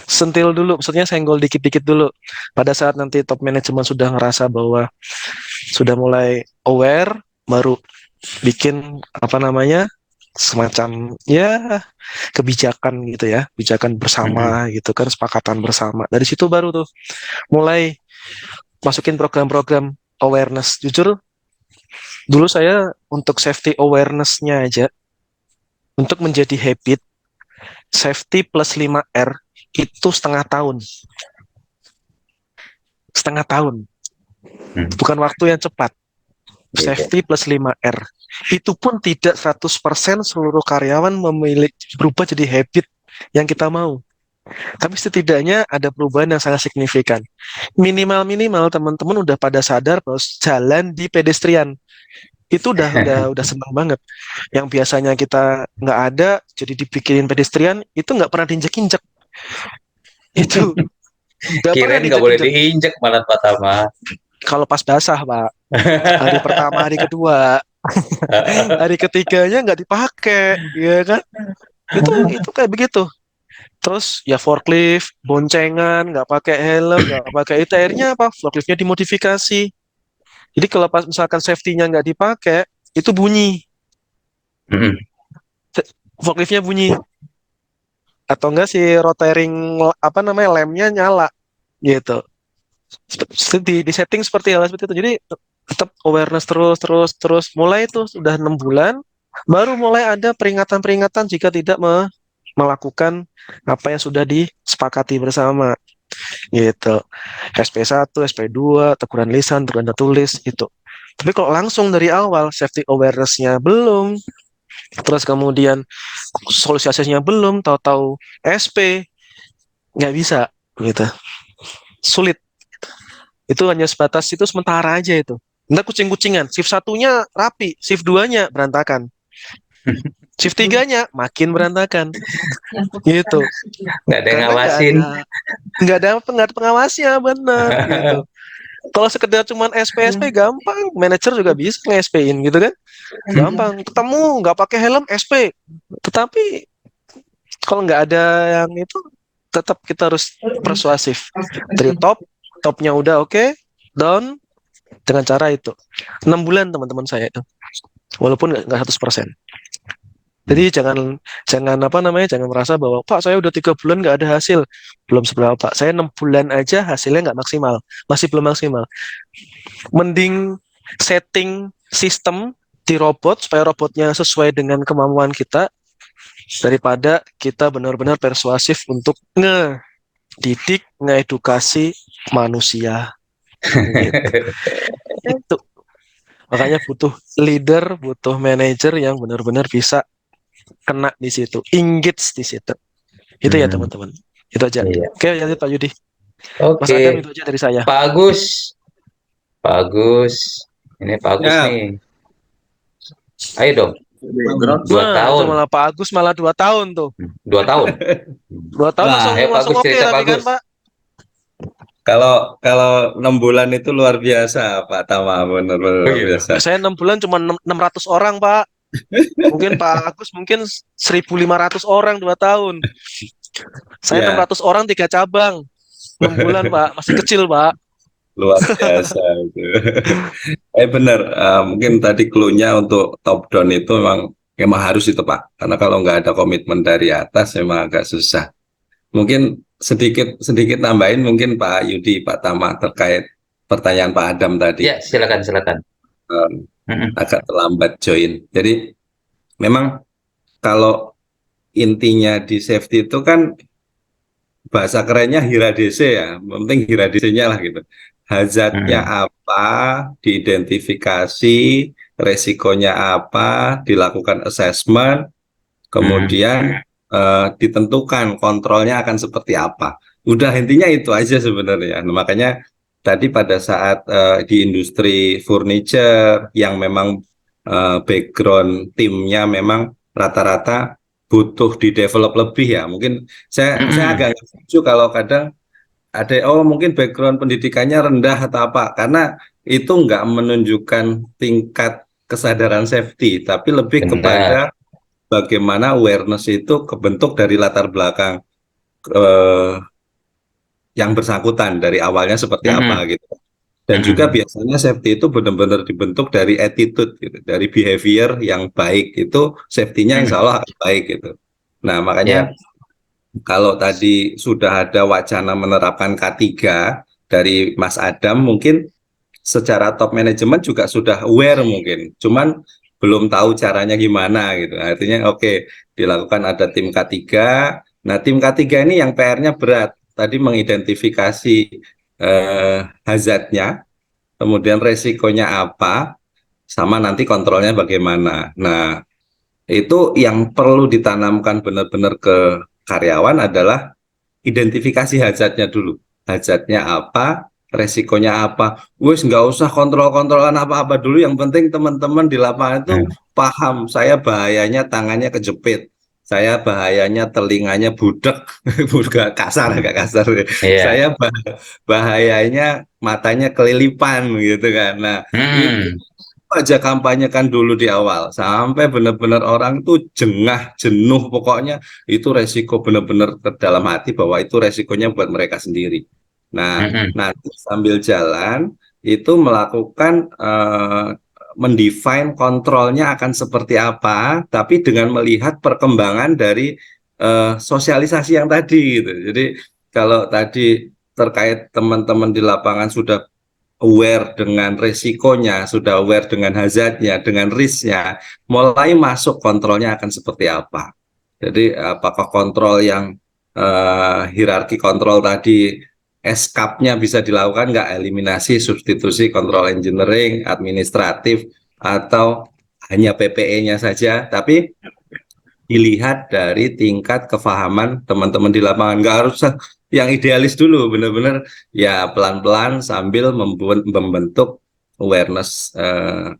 Sentil dulu, maksudnya senggol dikit-dikit dulu. Pada saat nanti top manajemen sudah ngerasa bahwa sudah mulai aware, baru bikin apa namanya, semacam ya kebijakan gitu ya, kebijakan bersama gitu kan, sepakatan bersama. Dari situ baru tuh mulai masukin program-program awareness. Jujur dulu saya untuk safety awareness-nya aja, untuk menjadi habit safety plus 5R itu setengah tahun. Setengah tahun. Bukan waktu yang cepat. Safety plus 5R. Itu pun tidak 100% seluruh karyawan berubah jadi habit yang kita mau. Tapi setidaknya ada perubahan yang sangat signifikan. Minimal-minimal teman-teman udah pada sadar bahwa jalan di pedestrian itu udah senang banget. Yang biasanya kita nggak ada, jadi dibikinin pedestrian, itu nggak pernah diinjek-injek. Itu Kirain nggak boleh diinjek malah Pak Tama. Kalau pas basah Pak, hari pertama, hari kedua, hari ketiganya nggak dipakai, ya kan? Itu kayak begitu. Terus ya forklift, boncengan, nggak pakai helm, nggak pakai itu, akhirnya apa? Forkliftnya dimodifikasi. Jadi kalau pas misalkan safety-nya nggak dipakai, itu bunyi. Forkliftnya bunyi. Atau enggak si rotering apa namanya lemnya nyala gitu. Di setting seperti itu. Jadi tetap awareness terus. Mulai itu sudah 6 bulan, baru mulai ada peringatan-peringatan jika tidak melakukan apa yang sudah disepakati bersama gitu. SP1, SP2, teguran lisan, teguran tertulis itu. Tapi kalau langsung dari awal safety awareness-nya belum, terus kemudian sosialisasinya belum, tahu-tahu SP, nggak bisa gitu. Sulit. Itu hanya sebatas itu sementara aja itu. Ntar kucing-kucingan, shift satunya rapi, shift 2-nya berantakan. Shift 3-nya makin berantakan. Gitu. Nggak ada yang Karena ngawasin. nggak ada pengawasnya, bener gitu. Kalau sekedar cuman SP gampang, manajer juga bisa nge-SP-in gitu kan. Gampang, ketemu nggak pakai helm SP. Tetapi kalau nggak ada yang itu, tetap kita harus persuasif. Dari topnya udah oke, down dengan cara itu. 6 bulan teman-teman saya itu. Walaupun nggak 100%. Jadi jangan merasa bahwa Pak saya udah 3 bulan nggak ada hasil, belum seberapa Pak. Saya 6 bulan aja hasilnya nggak maksimal, masih belum maksimal. Mending setting sistem di robot supaya robotnya sesuai dengan kemampuan kita daripada kita benar-benar persuasif untuk ngedidik, ngedukasi manusia. Gitu. Itu makanya butuh leader, butuh manajer yang benar-benar bisa kena di situ, engage di situ. Itu ya teman-teman. Itu aja. Iya. Oke, lanjut Pak Yudi. Mas Oke, Adam itu aja dari saya. Pak Agus. Pak Agus. Ini Pak Agus Ya. nih. Ayo dong. 2 Wah, tahun. itu malah Pak Agus malah 2 tahun tuh. 2 tahun. 2 tahun Wah, langsung ayo Pak langsung Agus, oke cerita tapi Pak kan Agus. Pak. Kalau 6 bulan itu luar biasa, Pak Tama, benar-benar luar iya. biasa. Saya 6 bulan cuma 600 orang, Pak. Mungkin Pak Agus mungkin 1.500 orang 2 tahun. Saya Ya. 600 orang 3 cabang. 6 bulan, Pak. Masih kecil, Pak. Luar biasa itu. Benar, mungkin tadi clue-nya untuk top down itu memang harus itu Pak. Karena kalau nggak ada komitmen dari atas memang agak susah. Mungkin sedikit nambahin mungkin Pak Yudi, Pak Tama terkait pertanyaan Pak Adam tadi. Ya, silakan. Agak terlambat join. Jadi memang kalau intinya di safety itu kan bahasa kerennya HIRA-DC ya, penting HIRA-DC-nya lah gitu. Hazardnya apa, diidentifikasi, resikonya apa, dilakukan assessment, kemudian ditentukan kontrolnya akan seperti apa. Udah intinya itu aja sebenarnya. Nah, makanya tadi pada saat di industri furniture yang memang background timnya memang rata-rata butuh di develop lebih ya. Mungkin saya agak setuju kalau kadang ada mungkin background pendidikannya rendah atau apa, karena itu nggak menunjukkan tingkat kesadaran safety, tapi lebih Benar. kepada bagaimana awareness itu kebentuk dari latar belakang yang bersangkutan dari awalnya seperti apa gitu. Dan juga biasanya safety itu benar-benar dibentuk dari attitude gitu, dari behavior yang baik, itu safety-nya insya Allah akan baik gitu. Nah makanya kalau tadi sudah ada wacana menerapkan K3 dari Mas Adam, mungkin secara top management juga sudah aware mungkin, cuman belum tahu caranya gimana gitu. Artinya dilakukan ada tim K3. Nah tim K3 ini yang PR-nya berat. Tadi mengidentifikasi hazardnya, kemudian resikonya apa, sama nanti kontrolnya bagaimana. Nah itu yang perlu ditanamkan benar-benar ke karyawan adalah identifikasi hazardnya dulu. Hazardnya apa, resikonya apa. Wes nggak usah kontrol-kontrolan apa-apa dulu. Yang penting teman-teman di lapangan itu paham. Saya bahayanya tangannya kejepit. Saya bahayanya telinganya budek. Agak kasar. Saya bahayanya matanya kelilipan gitu kan. Nah, itu aja kampanyekan dulu di awal sampai benar-benar orang tuh jengah, jenuh, pokoknya itu resiko benar-benar ke dalam hati bahwa itu resikonya buat mereka sendiri. Nah, nanti sambil jalan itu melakukan mendefine kontrolnya akan seperti apa, tapi dengan melihat perkembangan dari sosialisasi yang tadi gitu. Jadi kalau tadi terkait teman-teman di lapangan sudah aware dengan resikonya, sudah aware dengan hazardnya, dengan risknya, mulai masuk kontrolnya akan seperti apa. Jadi apakah kontrol yang hierarki kontrol tadi escape-nya bisa dilakukan nggak, eliminasi, substitusi, kontrol engineering, administratif, atau hanya PPE-nya saja, tapi dilihat dari tingkat kefahaman teman-teman di lapangan. Nggak harus yang idealis dulu, benar-benar ya pelan-pelan sambil membentuk awareness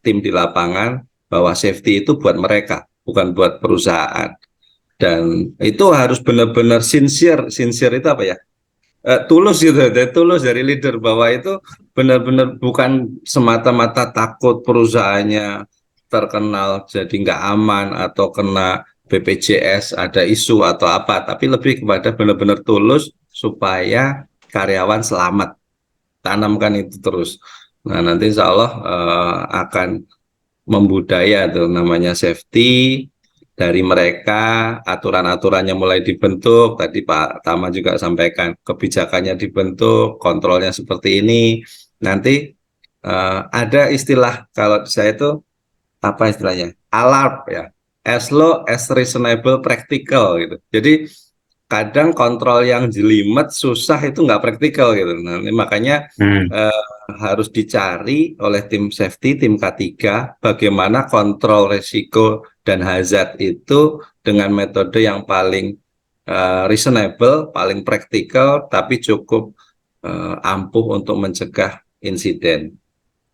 tim di lapangan bahwa safety itu buat mereka, bukan buat perusahaan. Dan itu harus benar-benar sincere. Sincere itu apa ya? Tulus gitu, tulus dari leader bahwa itu benar-benar bukan semata-mata takut perusahaannya terkenal jadi nggak aman atau kena BPJS ada isu atau apa, tapi lebih kepada benar-benar tulus supaya karyawan selamat. Tanamkan itu terus. Nah, nanti insya Allah akan membudaya tuh namanya safety dari mereka, aturan-aturannya mulai dibentuk. Tadi Pak Tama juga sampaikan kebijakannya dibentuk, kontrolnya seperti ini. Nanti ada istilah kalau saya itu apa istilahnya, alarm ya, as low as reasonable practical gitu. Jadi kadang kontrol yang jelimet susah itu nggak praktikal gitu. Nah, ini makanya harus dicari oleh tim safety, tim K3, bagaimana kontrol resiko dan hazard itu dengan metode yang paling reasonable, paling praktikal, tapi cukup ampuh untuk mencegah insiden.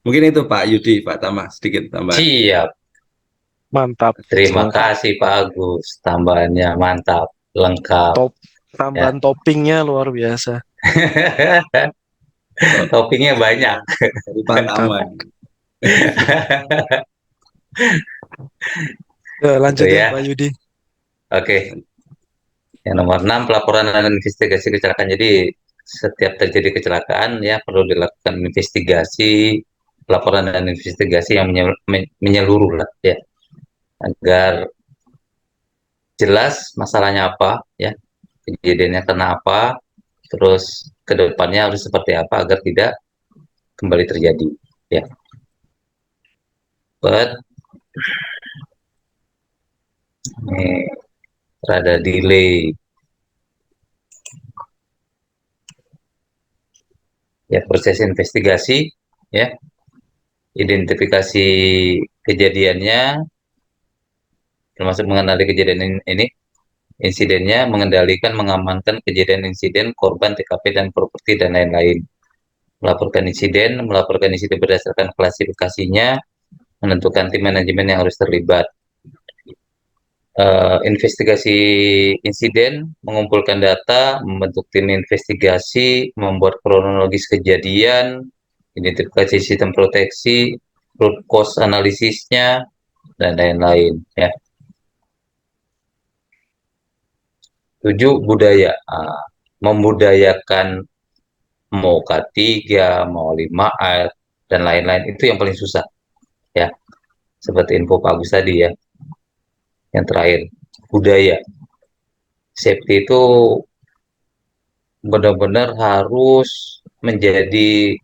Mungkin itu Pak Yudi, Pak Tama, sedikit tambah. Siap. Mantap. Terima kasih Pak Agus. Tambahannya mantap, lengkap. Tambahan toppingnya luar biasa. Toppingnya banyak. Dari Pak Tama. Lanjut Itu ya ya. Pak Yudi. Oke. Yang nomor 6, pelaporan dan investigasi kecelakaan. Jadi setiap terjadi kecelakaan ya perlu dilakukan investigasi, pelaporan dan investigasi yang menyeluruh lah ya, agar jelas masalahnya apa ya, kejadiannya kenapa, terus kedepannya harus seperti apa agar tidak kembali terjadi ya. Ini rada delay ya, proses investigasi ya, identifikasi kejadiannya, termasuk mengenali kejadian ini, insidennya, mengendalikan, mengamankan kejadian insiden, korban, TKP dan properti dan lain-lain, melaporkan insiden berdasarkan klasifikasinya, menentukan tim manajemen yang harus terlibat. Investigasi insiden, mengumpulkan data, membentuk tim investigasi, membuat kronologis kejadian, identifikasi sistem proteksi, root cause analisisnya, dan lain-lain ya. 7, budaya. Membudayakan mau K3, mau 5R, dan lain-lain, itu yang paling susah ya. Seperti info Pak Agus tadi ya. Yang terakhir, budaya. Safety itu benar-benar harus menjadi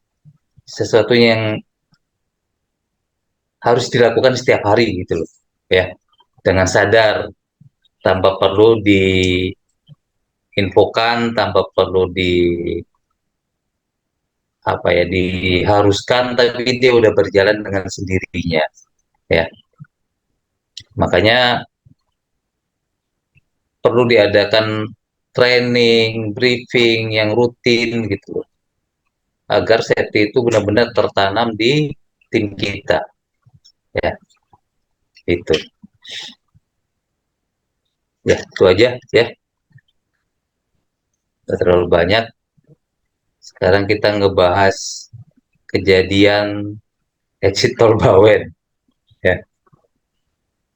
sesuatu yang harus dilakukan setiap hari gitu loh ya, dengan sadar, tanpa perlu diinfokan, tanpa perlu diharuskan, tapi dia udah berjalan dengan sendirinya ya. Makanya perlu diadakan training, briefing yang rutin gitu loh, agar safety itu benar-benar tertanam di tim kita ya. Itu ya, itu aja ya, nggak terlalu banyak. Sekarang kita ngebahas kejadian exit tol Bawen ya.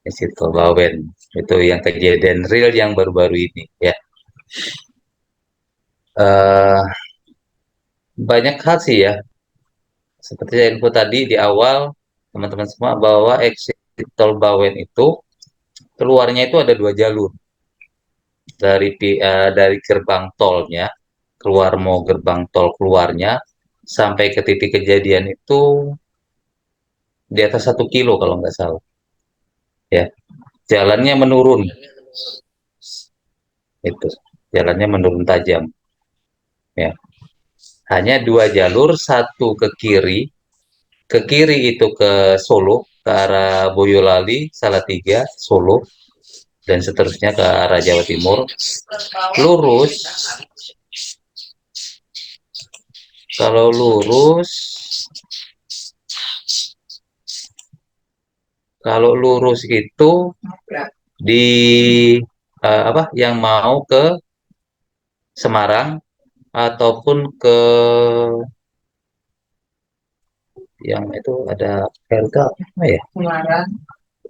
Exit tol Bawen itu yang kejadian real yang baru-baru ini ya. Banyak hal sih ya, seperti info tadi di awal teman-teman semua, bahwa exit tol Bawen itu keluarnya itu ada 2 jalur. Dari gerbang tolnya keluar, mau gerbang tol keluarnya sampai ke titik kejadian itu di atas 1 kilo kalau nggak salah ya. Jalannya menurun itu jalannya menurun tajam ya. Hanya 2 jalur, satu ke kiri itu ke Solo, ke arah Boyolali, Salatiga, Solo, dan seterusnya ke arah Jawa Timur. Lurus, kalau lurus, itu di apa yang mau ke Semarang ataupun ke yang itu ada PLK apa ya?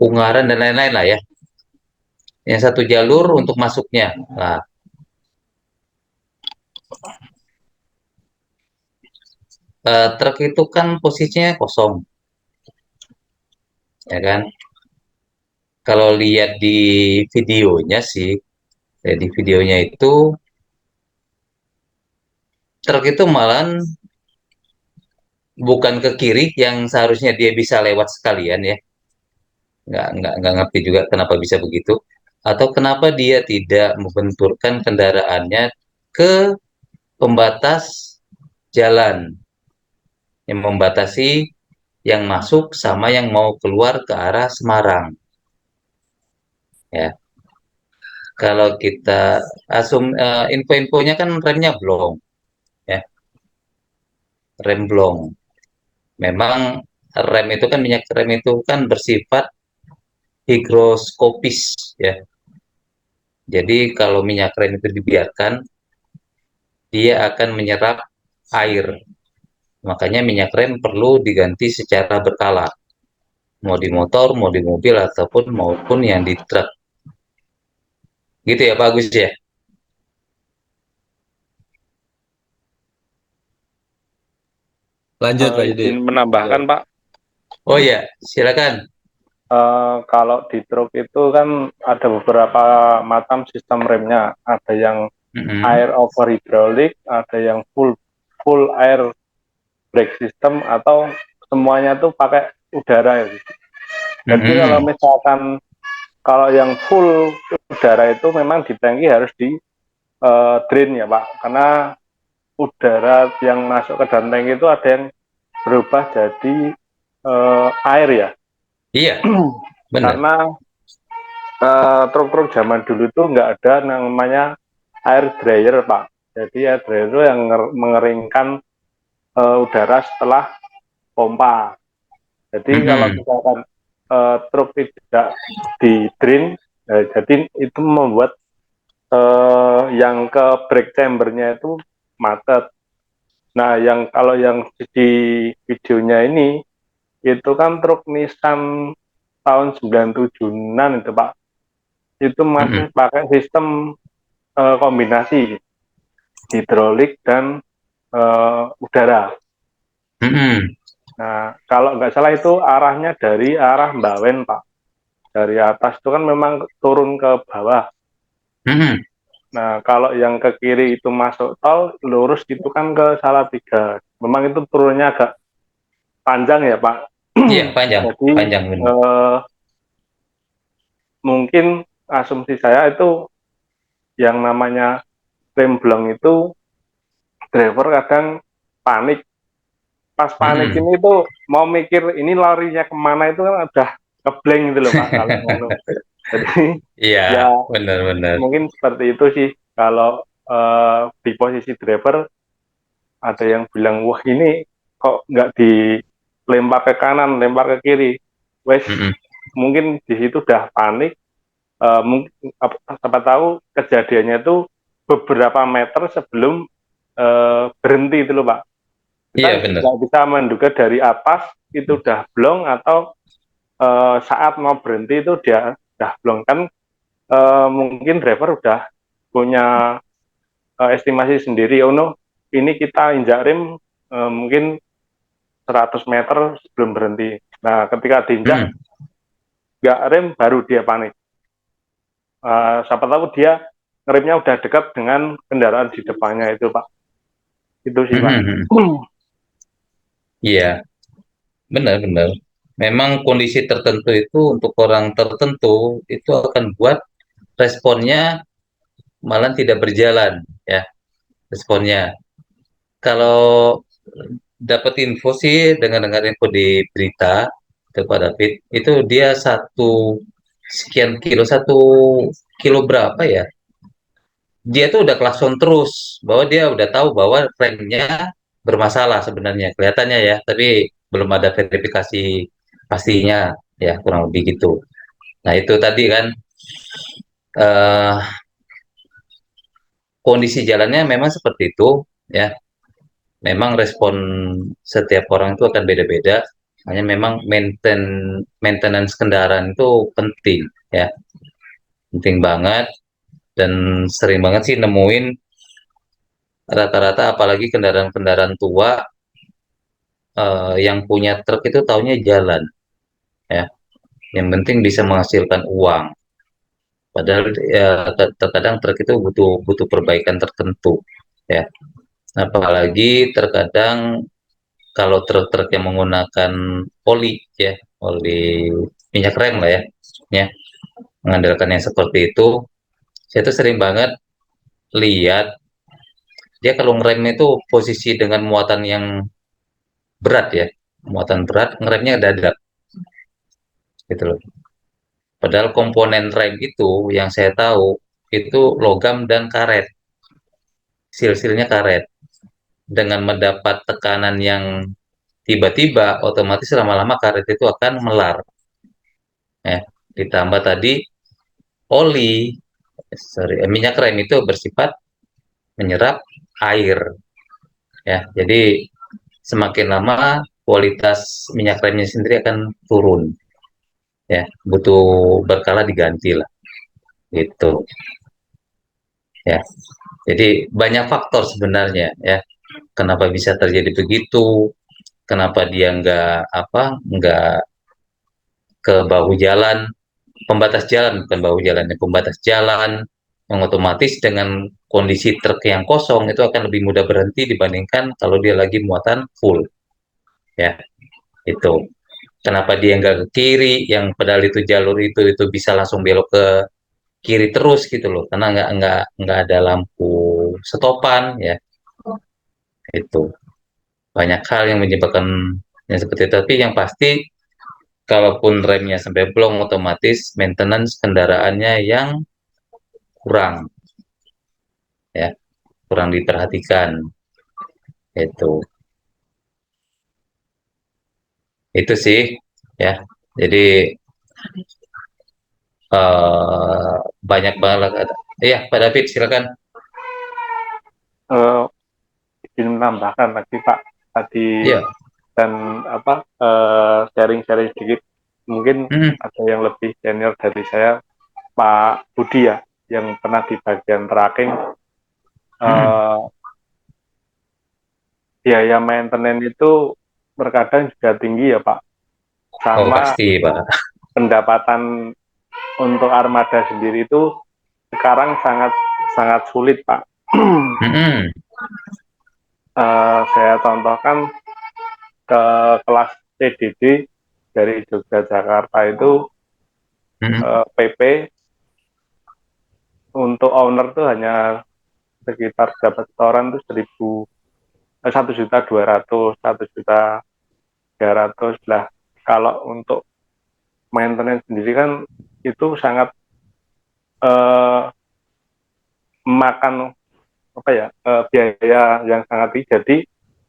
Ungaran dan lain-lain lah ya. Yang satu jalur untuk masuknya. Nah, truk itu kan posisinya kosong, ya kan? Kalau lihat di videonya sih, di videonya itu truk itu malah bukan ke kiri yang seharusnya dia bisa lewat sekalian ya. Nggak ngerti juga kenapa bisa begitu. Atau kenapa dia tidak membenturkan kendaraannya ke pembatas jalan yang membatasi yang masuk sama yang mau keluar ke arah Semarang. Ya, kalau kita info-infonya kan remnya blong, ya, rem blong. Memang rem itu kan minyak rem itu kan bersifat higroskopis, ya. Jadi kalau minyak rem itu dibiarkan, dia akan menyerap air. Makanya minyak rem perlu diganti secara berkala. Mau di motor, mau di mobil, ataupun maupun yang di truk. Gitu ya Pak Agus ya? Lanjut Pak Yudi. Izin menambahkan Pak, Oh ya, silakan. kalau di truk itu kan ada beberapa macam sistem remnya. Ada yang air over hydraulic, ada yang full air brake system, atau semuanya tuh pakai udara ya. Jadi kalau misalkan kalau yang full udara itu memang di tangki harus di drain ya Pak, karena udara yang masuk ke dalam tangki itu ada yang berubah jadi air ya. Iya, benar. Karena truk-truk zaman dulu itu nggak ada namanya air dryer Pak. Jadi air dryer itu yang mengeringkan udara setelah pompa. Jadi kalau misalkan truk tidak di drain, jadi itu membuat yang ke brake chambernya itu macet. Nah, kalau yang di videonya ini itu kan truk Nissan tahun 97-an itu Pak. Itu masih pakai sistem kombinasi hidrolik dan udara. Nah, kalau nggak salah itu arahnya dari arah Mbawen Pak. Dari atas itu kan memang turun ke bawah. Nah, kalau yang ke kiri itu masuk tol, lurus itu kan ke Salatiga. Memang itu turunnya agak panjang ya Pak. Iya, panjang. Jadi, panjang benar. Mungkin asumsi saya itu yang namanya rem blong itu driver kadang panik. Pas panik ini tuh mau mikir ini larinya kemana itu kan udah ngeblank gitu loh Pak. Kalau ngomong. Jadi Iya, ya benar-benar. mungkin seperti itu sih. Kalau di posisi driver ada yang bilang wah ini kok nggak dilempar ke kanan, lempar ke kiri. Wes mungkin di situ udah panik. Mungkin siapa tahu kejadiannya itu beberapa meter sebelum berhenti itu loh Pak. Kita nggak bisa menduga dari atas itu udah blong atau saat mau berhenti itu dia udah blong kan. Mungkin driver udah punya estimasi sendiri, oh no, ini kita injak rem mungkin 100 meter sebelum berhenti. Nah, ketika diinjak nggak rem baru dia panik. Siapa tahu dia ngeremnya udah dekat dengan kendaraan di depannya itu Pak. Itu sih Pak. Iya, benar-benar. Memang kondisi tertentu itu untuk orang tertentu itu akan buat responnya malah tidak berjalan ya responnya. Kalau dapat info sih dengar-dengar info di berita itu Pak David, itu dia satu sekian kilo, 1 kilo berapa ya? Dia tuh udah klakson terus bahwa dia udah tahu bahwa remnya bermasalah sebenarnya kelihatannya ya, tapi belum ada verifikasi pastinya ya kurang lebih gitu. Nah itu tadi kan eh, kondisi jalannya memang seperti itu ya. Memang respon setiap orang itu akan beda-beda. Hanya memang maintenance kendaraan itu penting ya, penting banget dan sering banget sih nemuin rata-rata apalagi kendaraan-kendaraan tua yang punya truk itu taunya jalan ya. Yang penting bisa menghasilkan uang. Padahal ya terkadang truk itu butuh butuh perbaikan tertentu ya. Apalagi terkadang kalau truk-truk yang menggunakan oli ya, oli minyak rem lah ya, ya mengandalkan yang seperti itu, saya tuh sering banget lihat dia kalau ngerem itu posisi dengan muatan yang berat ya, muatan berat ngeremnya dadak gitu loh. Padahal komponen rem itu yang saya tahu itu logam dan karet, sil-silnya karet. Dengan mendapat tekanan yang tiba-tiba, otomatis lama-lama karet itu akan melar. Ya. Ditambah tadi oli, minyak rem itu bersifat menyerap air. Ya, jadi semakin lama kualitas minyak remnya sendiri akan turun. Ya, butuh berkala diganti lah, gitu. Ya, jadi banyak faktor sebenarnya ya. Kenapa bisa terjadi begitu? Kenapa dia nggak ke bahu jalan, pembatas jalan bukan bahu jalan, ya, pembatas jalan yang otomatis dengan kondisi truk yang kosong itu akan lebih mudah berhenti dibandingkan kalau dia lagi muatan full ya itu. Kenapa dia nggak ke kiri yang padahal itu jalur itu bisa langsung belok ke kiri terus gitu loh karena nggak ada lampu stopan ya itu. Banyak hal yang menyebabkan yang seperti itu, tapi yang pasti kalaupun remnya sampai blong otomatis maintenance kendaraannya yang kurang ya, kurang diperhatikan itu sih ya. Jadi eh, banyak banget. Iya Pak David silakan. Eh, Izin menambahkan lagi Pak tadi Iya. dan sharing-sharing sedikit, mungkin Hmm. ada yang lebih senior dari saya, Pak Budi ya, yang pernah di bagian tracking. Biaya maintenance itu terkadang juga tinggi ya Pak, Oh sama pasti Pak. pendapatan untuk armada sendiri itu sekarang sangat sangat sulit Pak. Hmm. Saya contohkan ke kelas CDD dari Yogyakarta itu PP untuk owner tuh hanya sekitar dapat setoran tuh 1.200.000, 1.300.000 lah. Kalau untuk maintenance sendiri kan itu sangat memakan biaya yang sangat tinggi. Jadi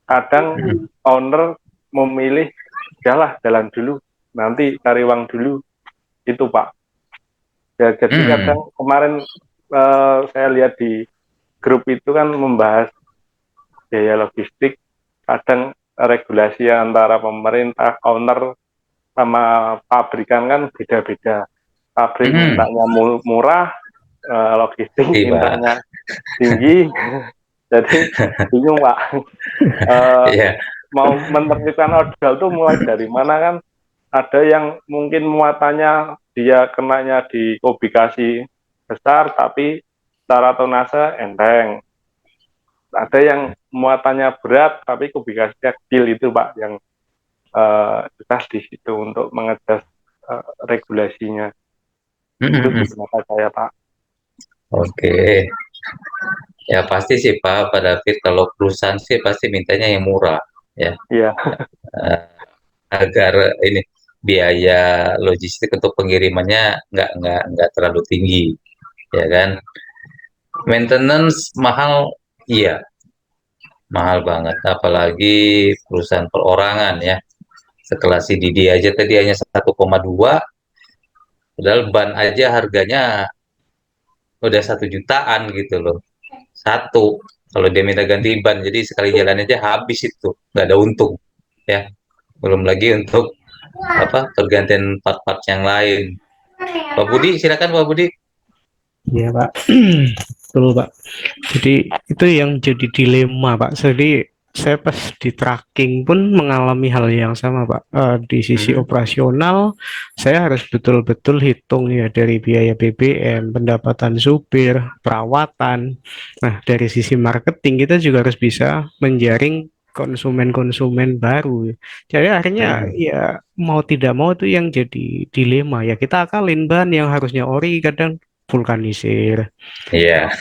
kadang owner memilih jalan dulu, nanti cari uang dulu itu Pak. Ya, jadi kadang kemarin saya lihat di grup itu kan membahas biaya logistik, kadang regulasi antara pemerintah, owner sama pabrikan kan beda-beda. Pabrik mintanya murah, logistik Iya, mintanya tinggi. Jadi bingung Pak. Iya. Mau menertibkan odol tuh mulai dari mana kan? Ada yang mungkin muatannya dia kenanya di kubikasi besar tapi secara tonase enteng. Ada yang muatannya berat tapi kubikasinya kecil itu Pak yang kita di situ untuk mengejas regulasinya. Itu pendapat saya Pak. Oke. Ya pasti sih Pak David, kalau perusahaan sih pasti mintanya yang murah ya. Iya. Eh, agar ini biaya logistik untuk pengirimannya nggak terlalu tinggi, ya kan? Maintenance mahal, iya mahal banget, apalagi perusahaan perorangan ya. Sekelas si Didi aja tadi hanya 1,2, padahal ban aja harganya udah 1 jutaan gitu loh. Satu, kalau dia minta ganti ban, jadi sekali jalan aja habis itu, nggak ada untung ya. Belum lagi untuk apa pergantian part-part yang lain. Pak Budi, silakan Pak Budi. Iya Pak, betul Pak. Jadi itu yang jadi dilema Pak. Jadi saya pas di tracking pun mengalami hal yang sama Pak. Di sisi Hmm. operasional saya harus betul-betul hitung ya dari biaya BBM, pendapatan supir, perawatan. Nah dari sisi marketing kita juga harus bisa menjaring konsumen-konsumen baru. Jadi akhirnya Hmm. ya mau tidak mau itu yang jadi dilema ya, kita akalin ban yang harusnya ori kadang vulkanisir, Iya.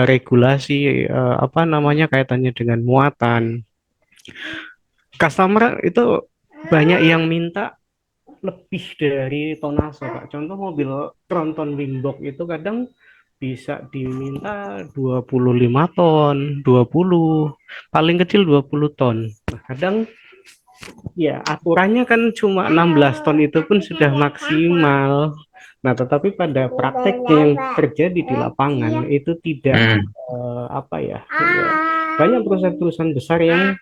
regulasi apa namanya kaitannya dengan muatan. Customer itu banyak yang minta lebih dari tonase Pak. Contoh mobil tronton wingbox itu kadang bisa diminta 25 ton, 20, paling kecil 20 ton. Nah, kadang ya aturannya kan cuma 16 ton itu pun sudah maksimal. Nah, tetapi pada prakteknya yang terjadi di lapangan itu tidak Hmm. apa ya, banyak perusahaan-perusahaan besar yang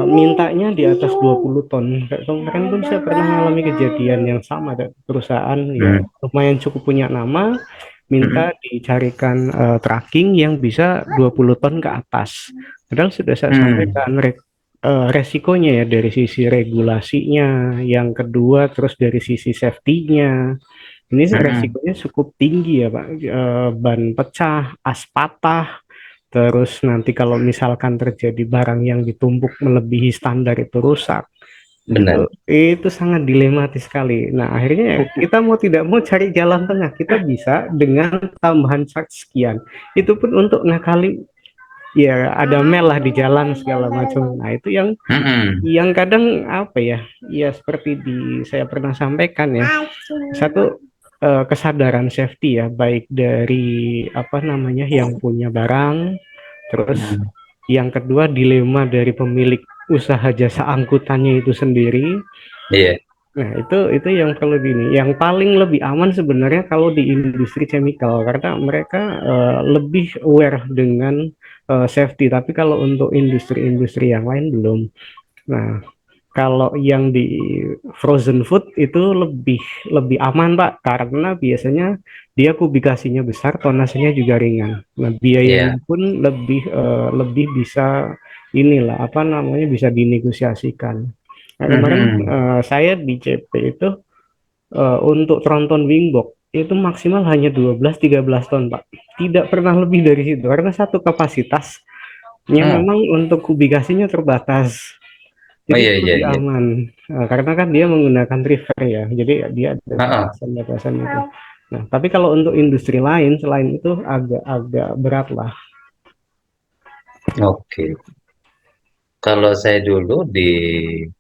mintanya di atas 20 ton. Kayak kemarin pun saya pernah mengalami kejadian yang sama, ada perusahaan ya Hmm. lumayan cukup punya nama, Hmm. minta dicarikan tracking yang bisa 20 ton ke atas. Padahal sudah saya Hmm. sampaikan resikonya ya dari sisi regulasinya, yang kedua terus dari sisi safety-nya. Ini Hmm. resikonya cukup tinggi ya Pak. Ban pecah, as patah, terus nanti kalau misalkan terjadi barang yang ditumpuk melebihi standar itu rusak. Benar. Itu sangat dilematis sekali. Nah, akhirnya kita mau tidak mau cari jalan tengah. Kita bisa dengan tambahan charge sekian. Itu pun untuk ngakali ya ada mel lah di jalan segala macam. Nah, itu Hmm. yang kadang apa ya? Ya seperti saya pernah sampaikan ya. Satu kesadaran safety ya, baik dari apa namanya yang punya barang, terus Hmm. yang kedua dilema dari pemilik usaha jasa angkutannya itu sendiri. Iya. Nah, itu yang perlu yang paling lebih aman sebenarnya kalau di industri chemical karena mereka lebih aware dengan safety, tapi kalau untuk industri-industri yang lain belum. Nah, kalau yang di frozen food itu lebih lebih aman Pak, karena biasanya dia kubikasinya besar, tonasenya juga ringan. Nah, biayanya Iya. pun lebih bisa inilah apa namanya bisa dinegosiasikan. Nah, kemarin Hmm. saya di CP itu untuk tronton wingbox itu maksimal hanya 12-13 ton Pak. Tidak pernah lebih dari situ karena satu kapasitasnya Oh. memang untuk kubikasinya terbatas. Oh Jadi iya iya lebih iya. aman. Karena kan dia menggunakan river ya, jadi dia ada Ah, batasan-batasan itu. Nah, tapi kalau untuk industri lain selain itu agak-agak berat lah. oke. Kalau saya dulu di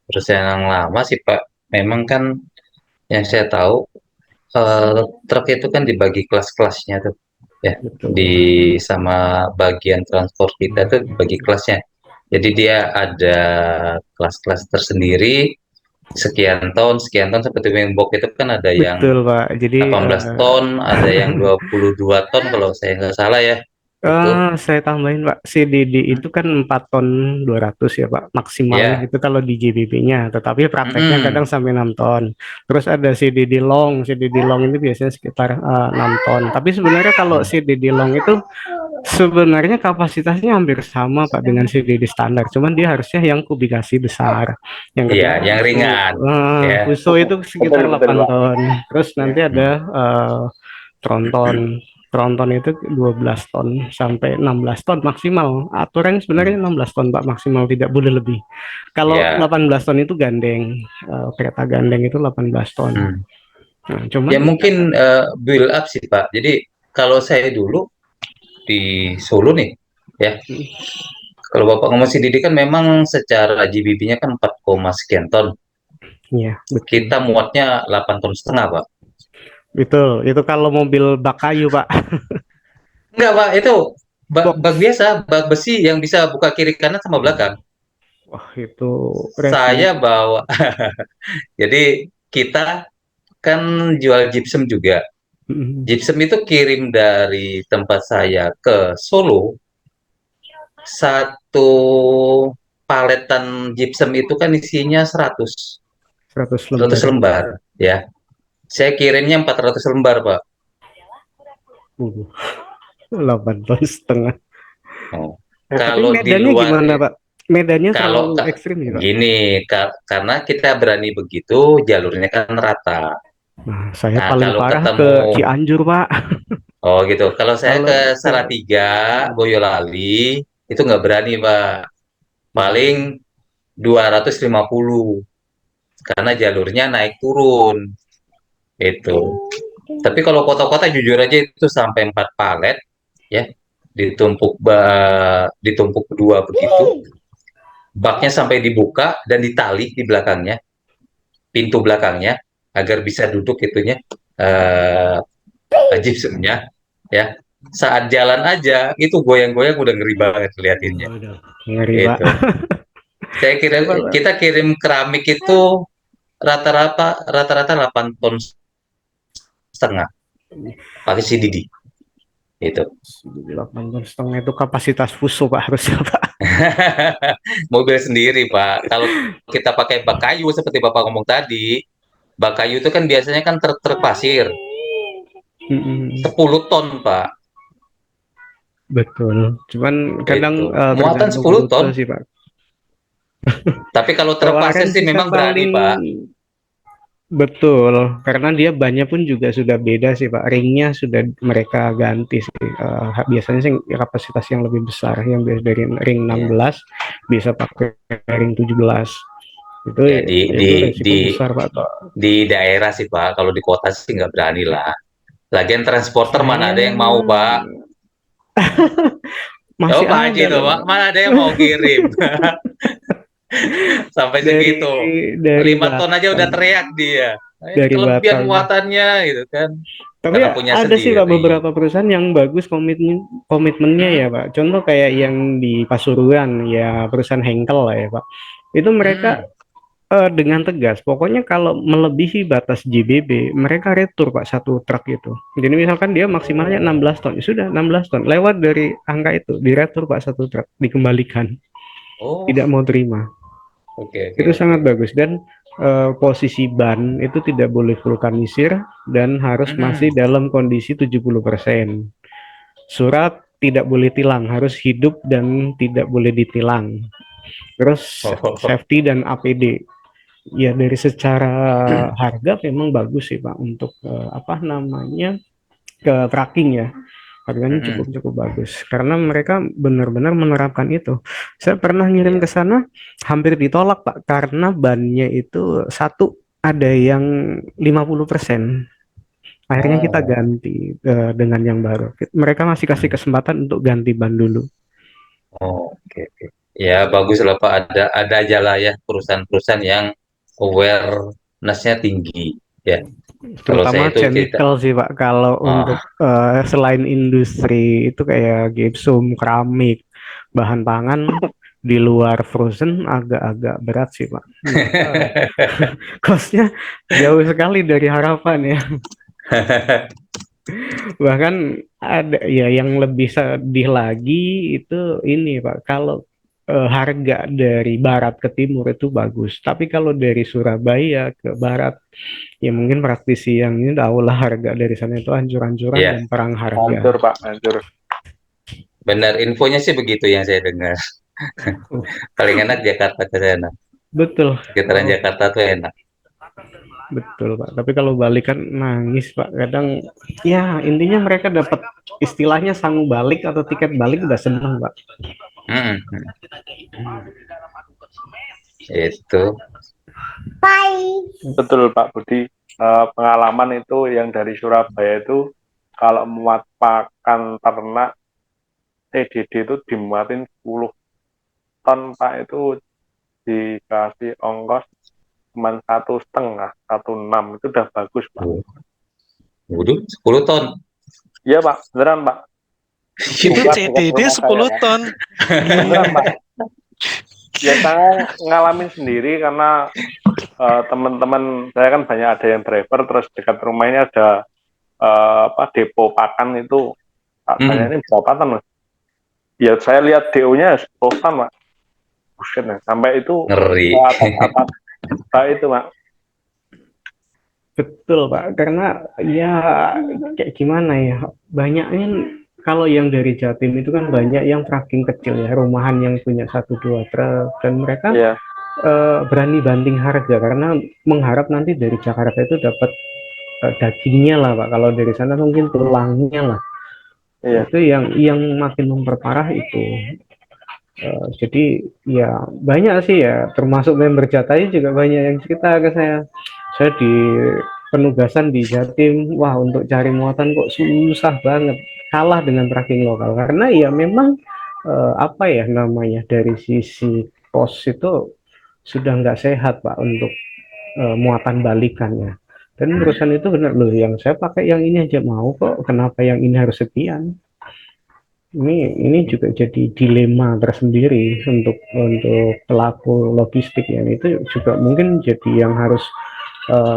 perusahaan yang lama sih Pak, memang kan yang saya tahu truk itu kan dibagi kelas-kelasnya tuh, ya. Di Betul. sama bagian transport kita tuh bagi kelasnya. Jadi dia ada kelas-kelas tersendiri, sekian ton seperti Wingbox itu kan ada yang Betul, Pak. Jadi 18 ton, ada yang 22 ton kalau saya nggak salah ya. Itu. saya tambahin Pak, CDD Hmm. itu kan 4 ton 200 ya Pak, maksimalnya Ya. itu kalau di JBP-nya, tetapi prakteknya Mm-mm. kadang sampai 6 ton. Terus ada CDD long itu biasanya sekitar 6 ton. Tapi sebenarnya kalau CDD long itu sebenarnya kapasitasnya hampir sama Pak dengan CDD standar, cuman dia harusnya yang kubikasi besar. Yang Iya, kedua yang ringan, ya. Fuso itu sekitar Betul, betul, 8 Pak. ton. Terus nanti ada Hmm. tronton. Tronton itu 12 ton sampai 16 ton maksimal. Aturan sebenarnya 16 ton Pak maksimal, tidak boleh lebih. Kalau Ya. 18 ton itu gandeng, kereta gandeng itu 18 ton. Hmm. Nah, cuman Ya mungkin build up sih Pak. Jadi kalau saya dulu di Solo nih, ya. Kalau Bapak ngomong CDD kan memang secara GBB-nya kan 4, sekian ton. Iya, betul. Kita muatnya 8,5 ton, Pak. Betul. Itu kalau mobil bak kayu, Pak. Enggak, Pak, itu bak Box. bak biasa, bak besi yang bisa buka kiri kanan sama belakang. Wah, itu review. Saya bawa. Jadi kita kan jual gypsum juga. Gypsum itu kirim dari tempat saya ke Solo, satu paletan gypsum itu kan isinya 100 100 lembar. lembar, ya. Saya kirimnya 400 lembar, Pak. 8,5 ton. Oh. Tapi Kalau di medannya luar, gimana, Pak? Medannya kalau terlalu ekstrim ya, Pak? gini, karena kita berani begitu, jalurnya kan rata. Nah, saya Nah, paling kalau parah ke ketemu, Cianjur, Pak. oh gitu. Kalau saya Kalau ke ke Salatiga, Boyolali, itu nggak berani, Pak. Paling 250, karena jalurnya naik turun. Itu. Tapi kalau kota-kota jujur aja itu sampai 4 palet, ya, ditumpuk dua begitu. Baknya sampai dibuka dan ditali di belakangnya, pintu belakangnya, agar bisa duduk itunya, gypsumnya, ya. Saat jalan aja itu goyang-goyang udah ngeri banget liatinnya. Waduh, ngeri, Pak. Itu. Saya kira kita kirim keramik itu rata-rata 8,5 ton pakai CDD. Itu. 8,5 ton itu kapasitas fuso, Pak, harusnya, Pak. Mobil sendiri, Pak. Kalau kita pakai bak kayu seperti Bapak ngomong tadi, bak kayu itu kan biasanya kan truk pasir. 10 ton, Pak. Betul. Cuman kadang Itu. Muatan tergantung 10 rute ton. sih, Pak. Tapi kalau truk pasir Kemarin sih sih saya memang berani, paling Pak. betul, karena dia bannya pun juga sudah beda sih, Pak. Ringnya sudah mereka ganti sih. Biasanya sih kapasitas yang lebih besar, yang biasa dari ring 16 bisa pakai ring 17. Itu Ya, itu resiko besar, Pak. di daerah sih, Pak. Kalau di kota sih nggak berani lah. Lagian transporter mana ada Saya yang mau, Pak. Oh, masih Pak Haji ada tuh, loh, Pak. Pak. Mana ada yang mau kirim. Sampai Dari segitu. dari 5 ton aja udah Batam, teriak dia. Nah, ini dari kelebihan Batam. muatannya gitu kan. Tapi Karena punya ada sih, Pak, sendiri. beberapa perusahaan yang bagus komitmennya ya, Pak. Contoh kayak yang di Pasuruan ya, perusahaan Henkel lah ya, Pak. Itu mereka dengan tegas, pokoknya kalau melebihi batas GBB, mereka retur, Pak, satu truk itu. Jadi misalkan dia maksimalnya 16 ton, ya sudah 16 ton, lewat dari angka itu, diretur, Pak, satu truk, dikembalikan. Oh, Tidak mau terima. oke. Itu sangat bagus, dan posisi ban itu tidak boleh vulkanisir dan harus masih dalam kondisi 70%. Surat tidak boleh tilang, harus hidup dan tidak boleh ditilang. Terus safety dan APD. Ya, dari secara harga memang bagus sih, Pak, untuk ke tracking ya. Harganya cukup bagus karena mereka benar-benar menerapkan itu. Saya pernah ngirim ke sana, hampir ditolak, Pak, karena bannya itu satu ada yang 50%. Akhirnya kita ganti dengan yang baru. Mereka masih kasih kesempatan untuk ganti ban dulu. Oke. Ya, bagus lah, Pak. Ada aja lah ya perusahaan-perusahaan yang awareness-nya tinggi. Ya. Kalau Terutama saya itu kita, chemical sih, Pak. Kalau untuk selain industri itu kayak gypsum, keramik, bahan pangan di luar frozen agak-agak berat sih, Pak. Costnya jauh sekali dari harapan ya. Bahkan ada ya yang lebih sedih lagi itu ini, Pak. Kalau harga dari barat ke timur itu bagus, tapi kalau dari Surabaya ke barat, ya mungkin praktisi yang ini tahu lah harga dari sana itu hancur-hancuran ya, dan perang harga. Hancur, Pak, hancur. benar, infonya sih begitu yang saya dengar. Paling enak Jakarta ke sana. Betul. Sekitaran Jakarta tuh enak. Betul, Pak. Tapi kalau balik kan nangis, Pak. Kadang ya intinya mereka dapat istilahnya sangu balik atau tiket balik udah seneng, Pak. Itu. Betul, Pak Budi. Pengalaman itu yang dari Surabaya itu kalau muat pakan ternak TDD itu dimuatin 10 ton Pak, itu dikasih ongkos cuma 1,5, 1,6 itu udah bagus Pak. Waduh, 10 ton. Iya Pak, beneran Pak. Itu Buat dekat CDD rumah saya 10 Pak. ton. Beneran Pak. Ya saya ngalamin sendiri karena teman-teman saya kan banyak ada yang driver, terus dekat rumah ini ada depo pakan itu. Tanya ini berapa ton Mas? Ya saya lihat DO-nya 10 ton Pak. Buset, sampai itu Ngeri. atas itu Pak. Betul Pak, karena ya kayak gimana ya, banyaknya kalau yang dari Jatim itu kan banyak yang tracking kecil ya, rumahan yang punya 1-2 truk, dan mereka Iya. berani banting harga karena mengharap nanti dari Jakarta itu dapat dagingnya lah Pak, kalau dari sana mungkin tulangnya lah. Iya. Itu yang makin memperparah itu. Jadi ya banyak sih ya, termasuk member Jatai juga banyak yang cerita ke saya di penugasan di Jatim, wah untuk cari muatan kok susah banget, kalah dengan tracking lokal karena ya memang apa ya namanya, dari sisi pos itu sudah nggak sehat Pak untuk muatan balikannya. Dan urusan itu benar loh, yang saya pakai yang ini aja mau kok, kenapa yang ini harus sekian? Ini juga jadi dilema tersendiri untuk pelaku logistik ya. Itu juga mungkin jadi yang harus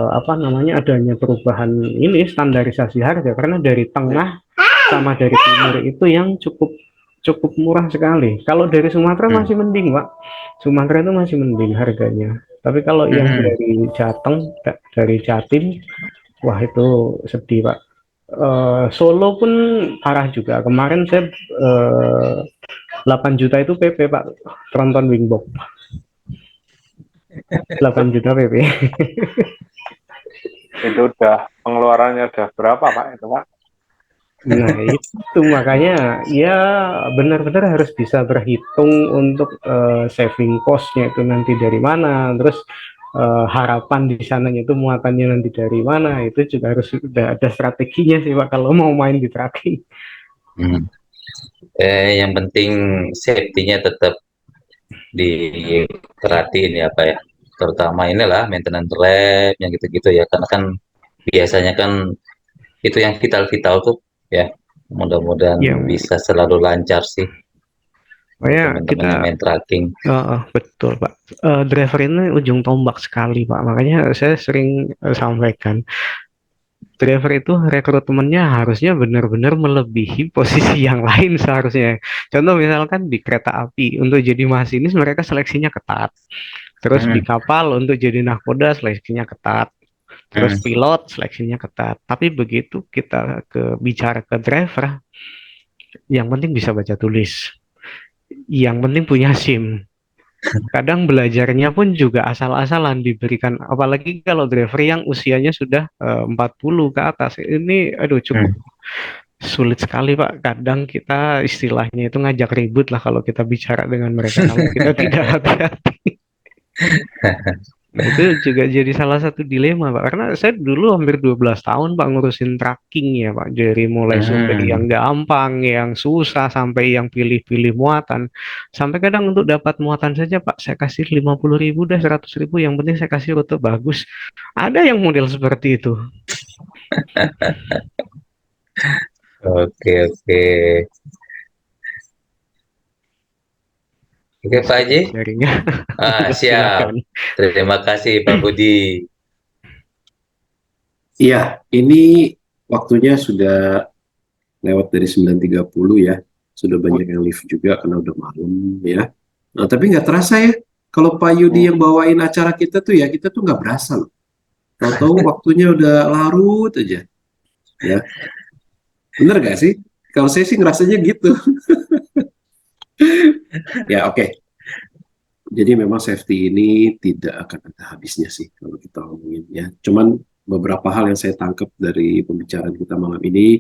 apa namanya, adanya perubahan ini standarisasi harga, karena dari tengah sama dari timur itu yang cukup murah sekali. Kalau dari Sumatera masih mending Pak, Sumatera itu masih mending harganya. Tapi kalau yang dari Jateng, dari Jatim, wah itu sedih Pak. Solo pun parah juga. Kemarin saya 8 juta itu PP Pak, tronton wingbox 8 juta PP. Itu udah pengeluarannya udah berapa Pak itu Pak? Nah itu makanya ya benar-benar harus bisa berhitung untuk saving cost-nya itu nanti dari mana, terus harapan di sananya itu muatannya nanti dari mana, itu juga harus sudah ada strateginya sih Pak kalau mau main di tracking. Yang penting safety-nya tetap diperhatiin ya Pak ya, terutama inilah maintenance rep yang gitu-gitu ya, karena kan biasanya kan itu yang vital-vital tuh ya, mudah-mudahan Ya, bisa selalu lancar sih makanya teman-teman yang main tracking. betul Pak, driver ini ujung tombak sekali Pak, makanya saya sering sampaikan driver itu rekrutmennya harusnya benar-benar melebihi posisi yang lain seharusnya. Contoh misalkan di kereta api untuk jadi masinis mereka seleksinya ketat, terus di kapal untuk jadi nahkoda seleksinya ketat, terus pilot seleksinya ketat. Tapi begitu kita bicara ke driver, yang penting bisa baca tulis, yang penting punya SIM. Kadang belajarnya pun juga asal-asalan diberikan, apalagi kalau driver yang usianya sudah 40 ke atas. Ini aduh cukup sulit sekali Pak. Kadang kita istilahnya itu ngajak ribut lah kalau kita bicara dengan mereka kalau kita tidak hati-hati. Nah, itu juga jadi salah satu dilema Pak, karena saya dulu hampir 12 tahun Pak ngurusin tracking ya Pak, dari mulai sumber yang gampang, yang susah, sampai yang pilih-pilih muatan, sampai kadang untuk dapat muatan saja Pak saya kasih 50.000 dah, 100.000, yang penting saya kasih rute bagus. Ada yang model seperti itu. Oke. Oke Pak Haji. Siap. Terima kasih Pak Budi. Iya, ini waktunya sudah lewat dari 9.30 ya. Sudah banyak yang live juga karena udah malam ya. Nah, tapi nggak terasa ya. Kalau Pak Yudi yang bawain acara kita tuh ya, kita tuh nggak berasa loh. Tahu-tahu waktunya udah larut aja. Ya. Bener nggak sih? Kalau saya sih ngerasanya gitu. Ya, oke. Jadi memang safety ini tidak akan ada habisnya sih kalau kita ngomongin ya. Cuman beberapa hal yang saya tangkap dari pembicaraan kita malam ini,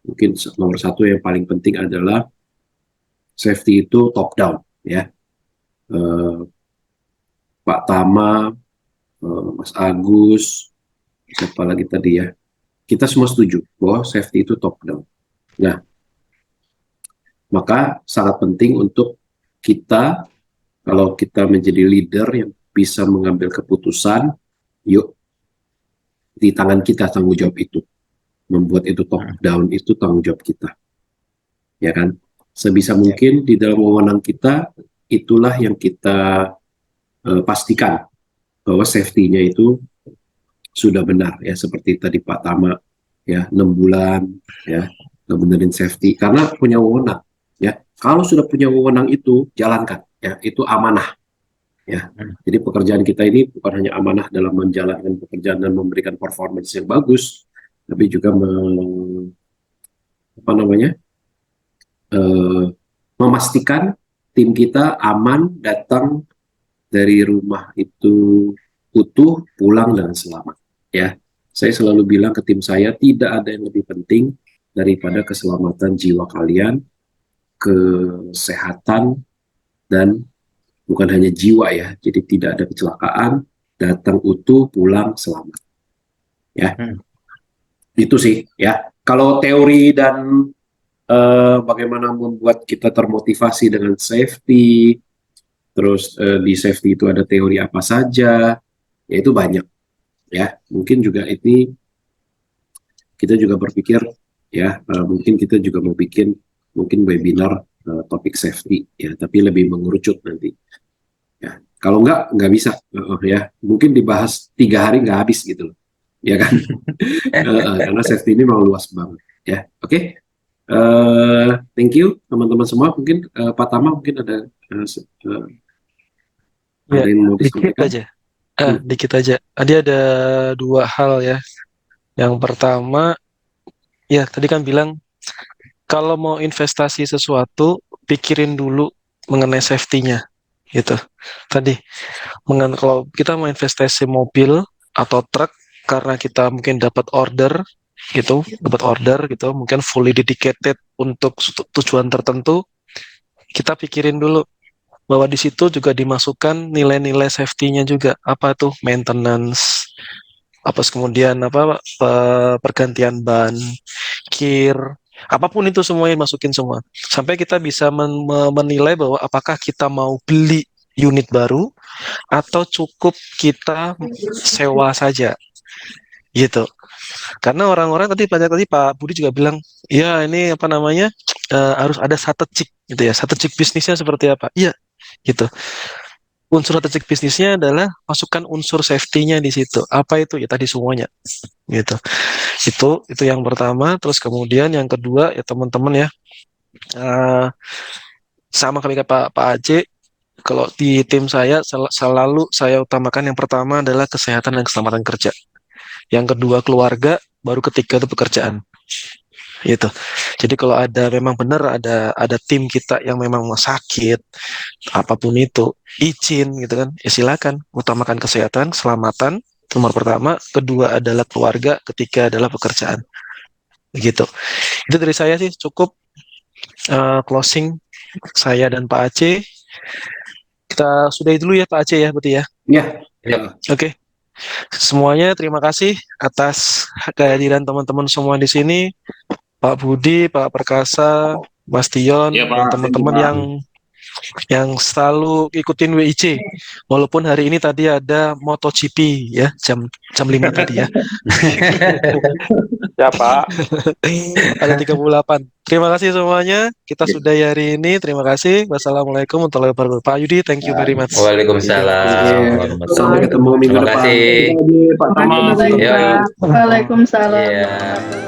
mungkin nomor satu yang paling penting adalah safety itu top down ya. Pak Tama, Mas Agus, siapa lagi tadi ya, kita semua setuju bahwa safety itu top down. Nah, Maka sangat penting untuk kita, kalau kita menjadi leader yang bisa mengambil keputusan, yuk di tangan kita tanggung jawab itu. Membuat itu top down itu tanggung jawab kita. Ya kan? Sebisa mungkin di dalam wewenang kita, itulah yang kita pastikan bahwa safety-nya itu sudah benar, ya, seperti tadi Pak Tama, ya, 6 bulan, ya, benerin safety, karena punya wewenang, ya. Kalau sudah punya wewenang itu, jalankan, ya, itu amanah, ya. Jadi pekerjaan kita ini bukan hanya amanah dalam menjalankan pekerjaan dan memberikan performance yang bagus, tapi juga memastikan tim kita aman datang dari rumah itu utuh, pulang dengan selamat. Ya, saya selalu bilang ke tim saya, tidak ada yang lebih penting daripada keselamatan jiwa kalian, kesehatan, dan bukan hanya jiwa, ya. Jadi tidak ada kecelakaan, datang utuh, pulang selamat. Ya, itu sih, ya. Kalau teori dan bagaimana membuat kita termotivasi dengan safety, terus di safety itu ada teori apa saja, ya itu banyak. Ya, mungkin juga ini kita juga berpikir, ya, mungkin kita juga mau bikin mungkin webinar topik safety, ya, tapi lebih mengerucut nanti. Ya, kalau nggak bisa, ya, mungkin dibahas 3 hari nggak habis gitu loh, ya kan? Karena safety ini memang luas banget, ya. Oke, thank you teman-teman semua. Mungkin Pak Tama mungkin ada yang mau disampaikan? Dikit aja. Tadi ada 2 hal ya. Yang pertama, ya tadi kan bilang kalau mau investasi sesuatu, pikirin dulu mengenai safety-nya, gitu. Tadi, kalau kita mau investasi mobil atau truk, karena kita mungkin dapat order, gitu, mungkin fully dedicated untuk tujuan tertentu, kita pikirin dulu bahwa di situ juga dimasukkan nilai-nilai safety-nya juga, apa tuh maintenance, kemudian pergantian ban, kir, apapun itu semuanya masukin semua, sampai kita bisa menilai bahwa apakah kita mau beli unit baru atau cukup kita sewa saja, gitu. Karena orang-orang tadi Pak Budi juga bilang, ya ini harus ada strategik, gitu ya, strategik bisnisnya seperti apa? Iya, gitu. Unsur strategik bisnisnya adalah masukkan unsur safety-nya di situ. Apa itu? Ya tadi semuanya, gitu. Itu yang pertama. Terus kemudian yang kedua, ya teman-teman ya, sama kami ke Pak Aceh. Kalau di tim saya selalu saya utamakan yang pertama adalah kesehatan dan keselamatan kerja. Yang kedua keluarga, baru ketiga itu pekerjaan. Gitu. Jadi kalau memang benar ada tim kita yang memang sakit, apapun itu, izin gitu kan, ya silakan, utamakan kesehatan, keselamatan, nomor pertama, kedua adalah keluarga, ketiga adalah pekerjaan. Begitu. Itu dari saya sih cukup closing saya dan Pak Aceh. Kita sudahi dulu ya Pak Aceh ya, berarti ya. Ya. Oke. Semuanya terima kasih atas kehadiran teman-teman semua di sini. Pak Budi, Pak Perkasa, Mas Tion, dan teman-teman yang selalu ikutin WIC. Walaupun hari ini tadi ada MotoGP ya, jam 5 tadi ya. Ya Pak. Ada 38. Terima kasih semuanya. Kita sudah hari ini. Terima kasih. Wassalamualaikum warahmatullahi wabarakatuh. Pak Yudi, thank you very much. Waalaikumsalam. Sampai ketemu minggu depan. Terima kasih. Waalaikumsalam. Iya.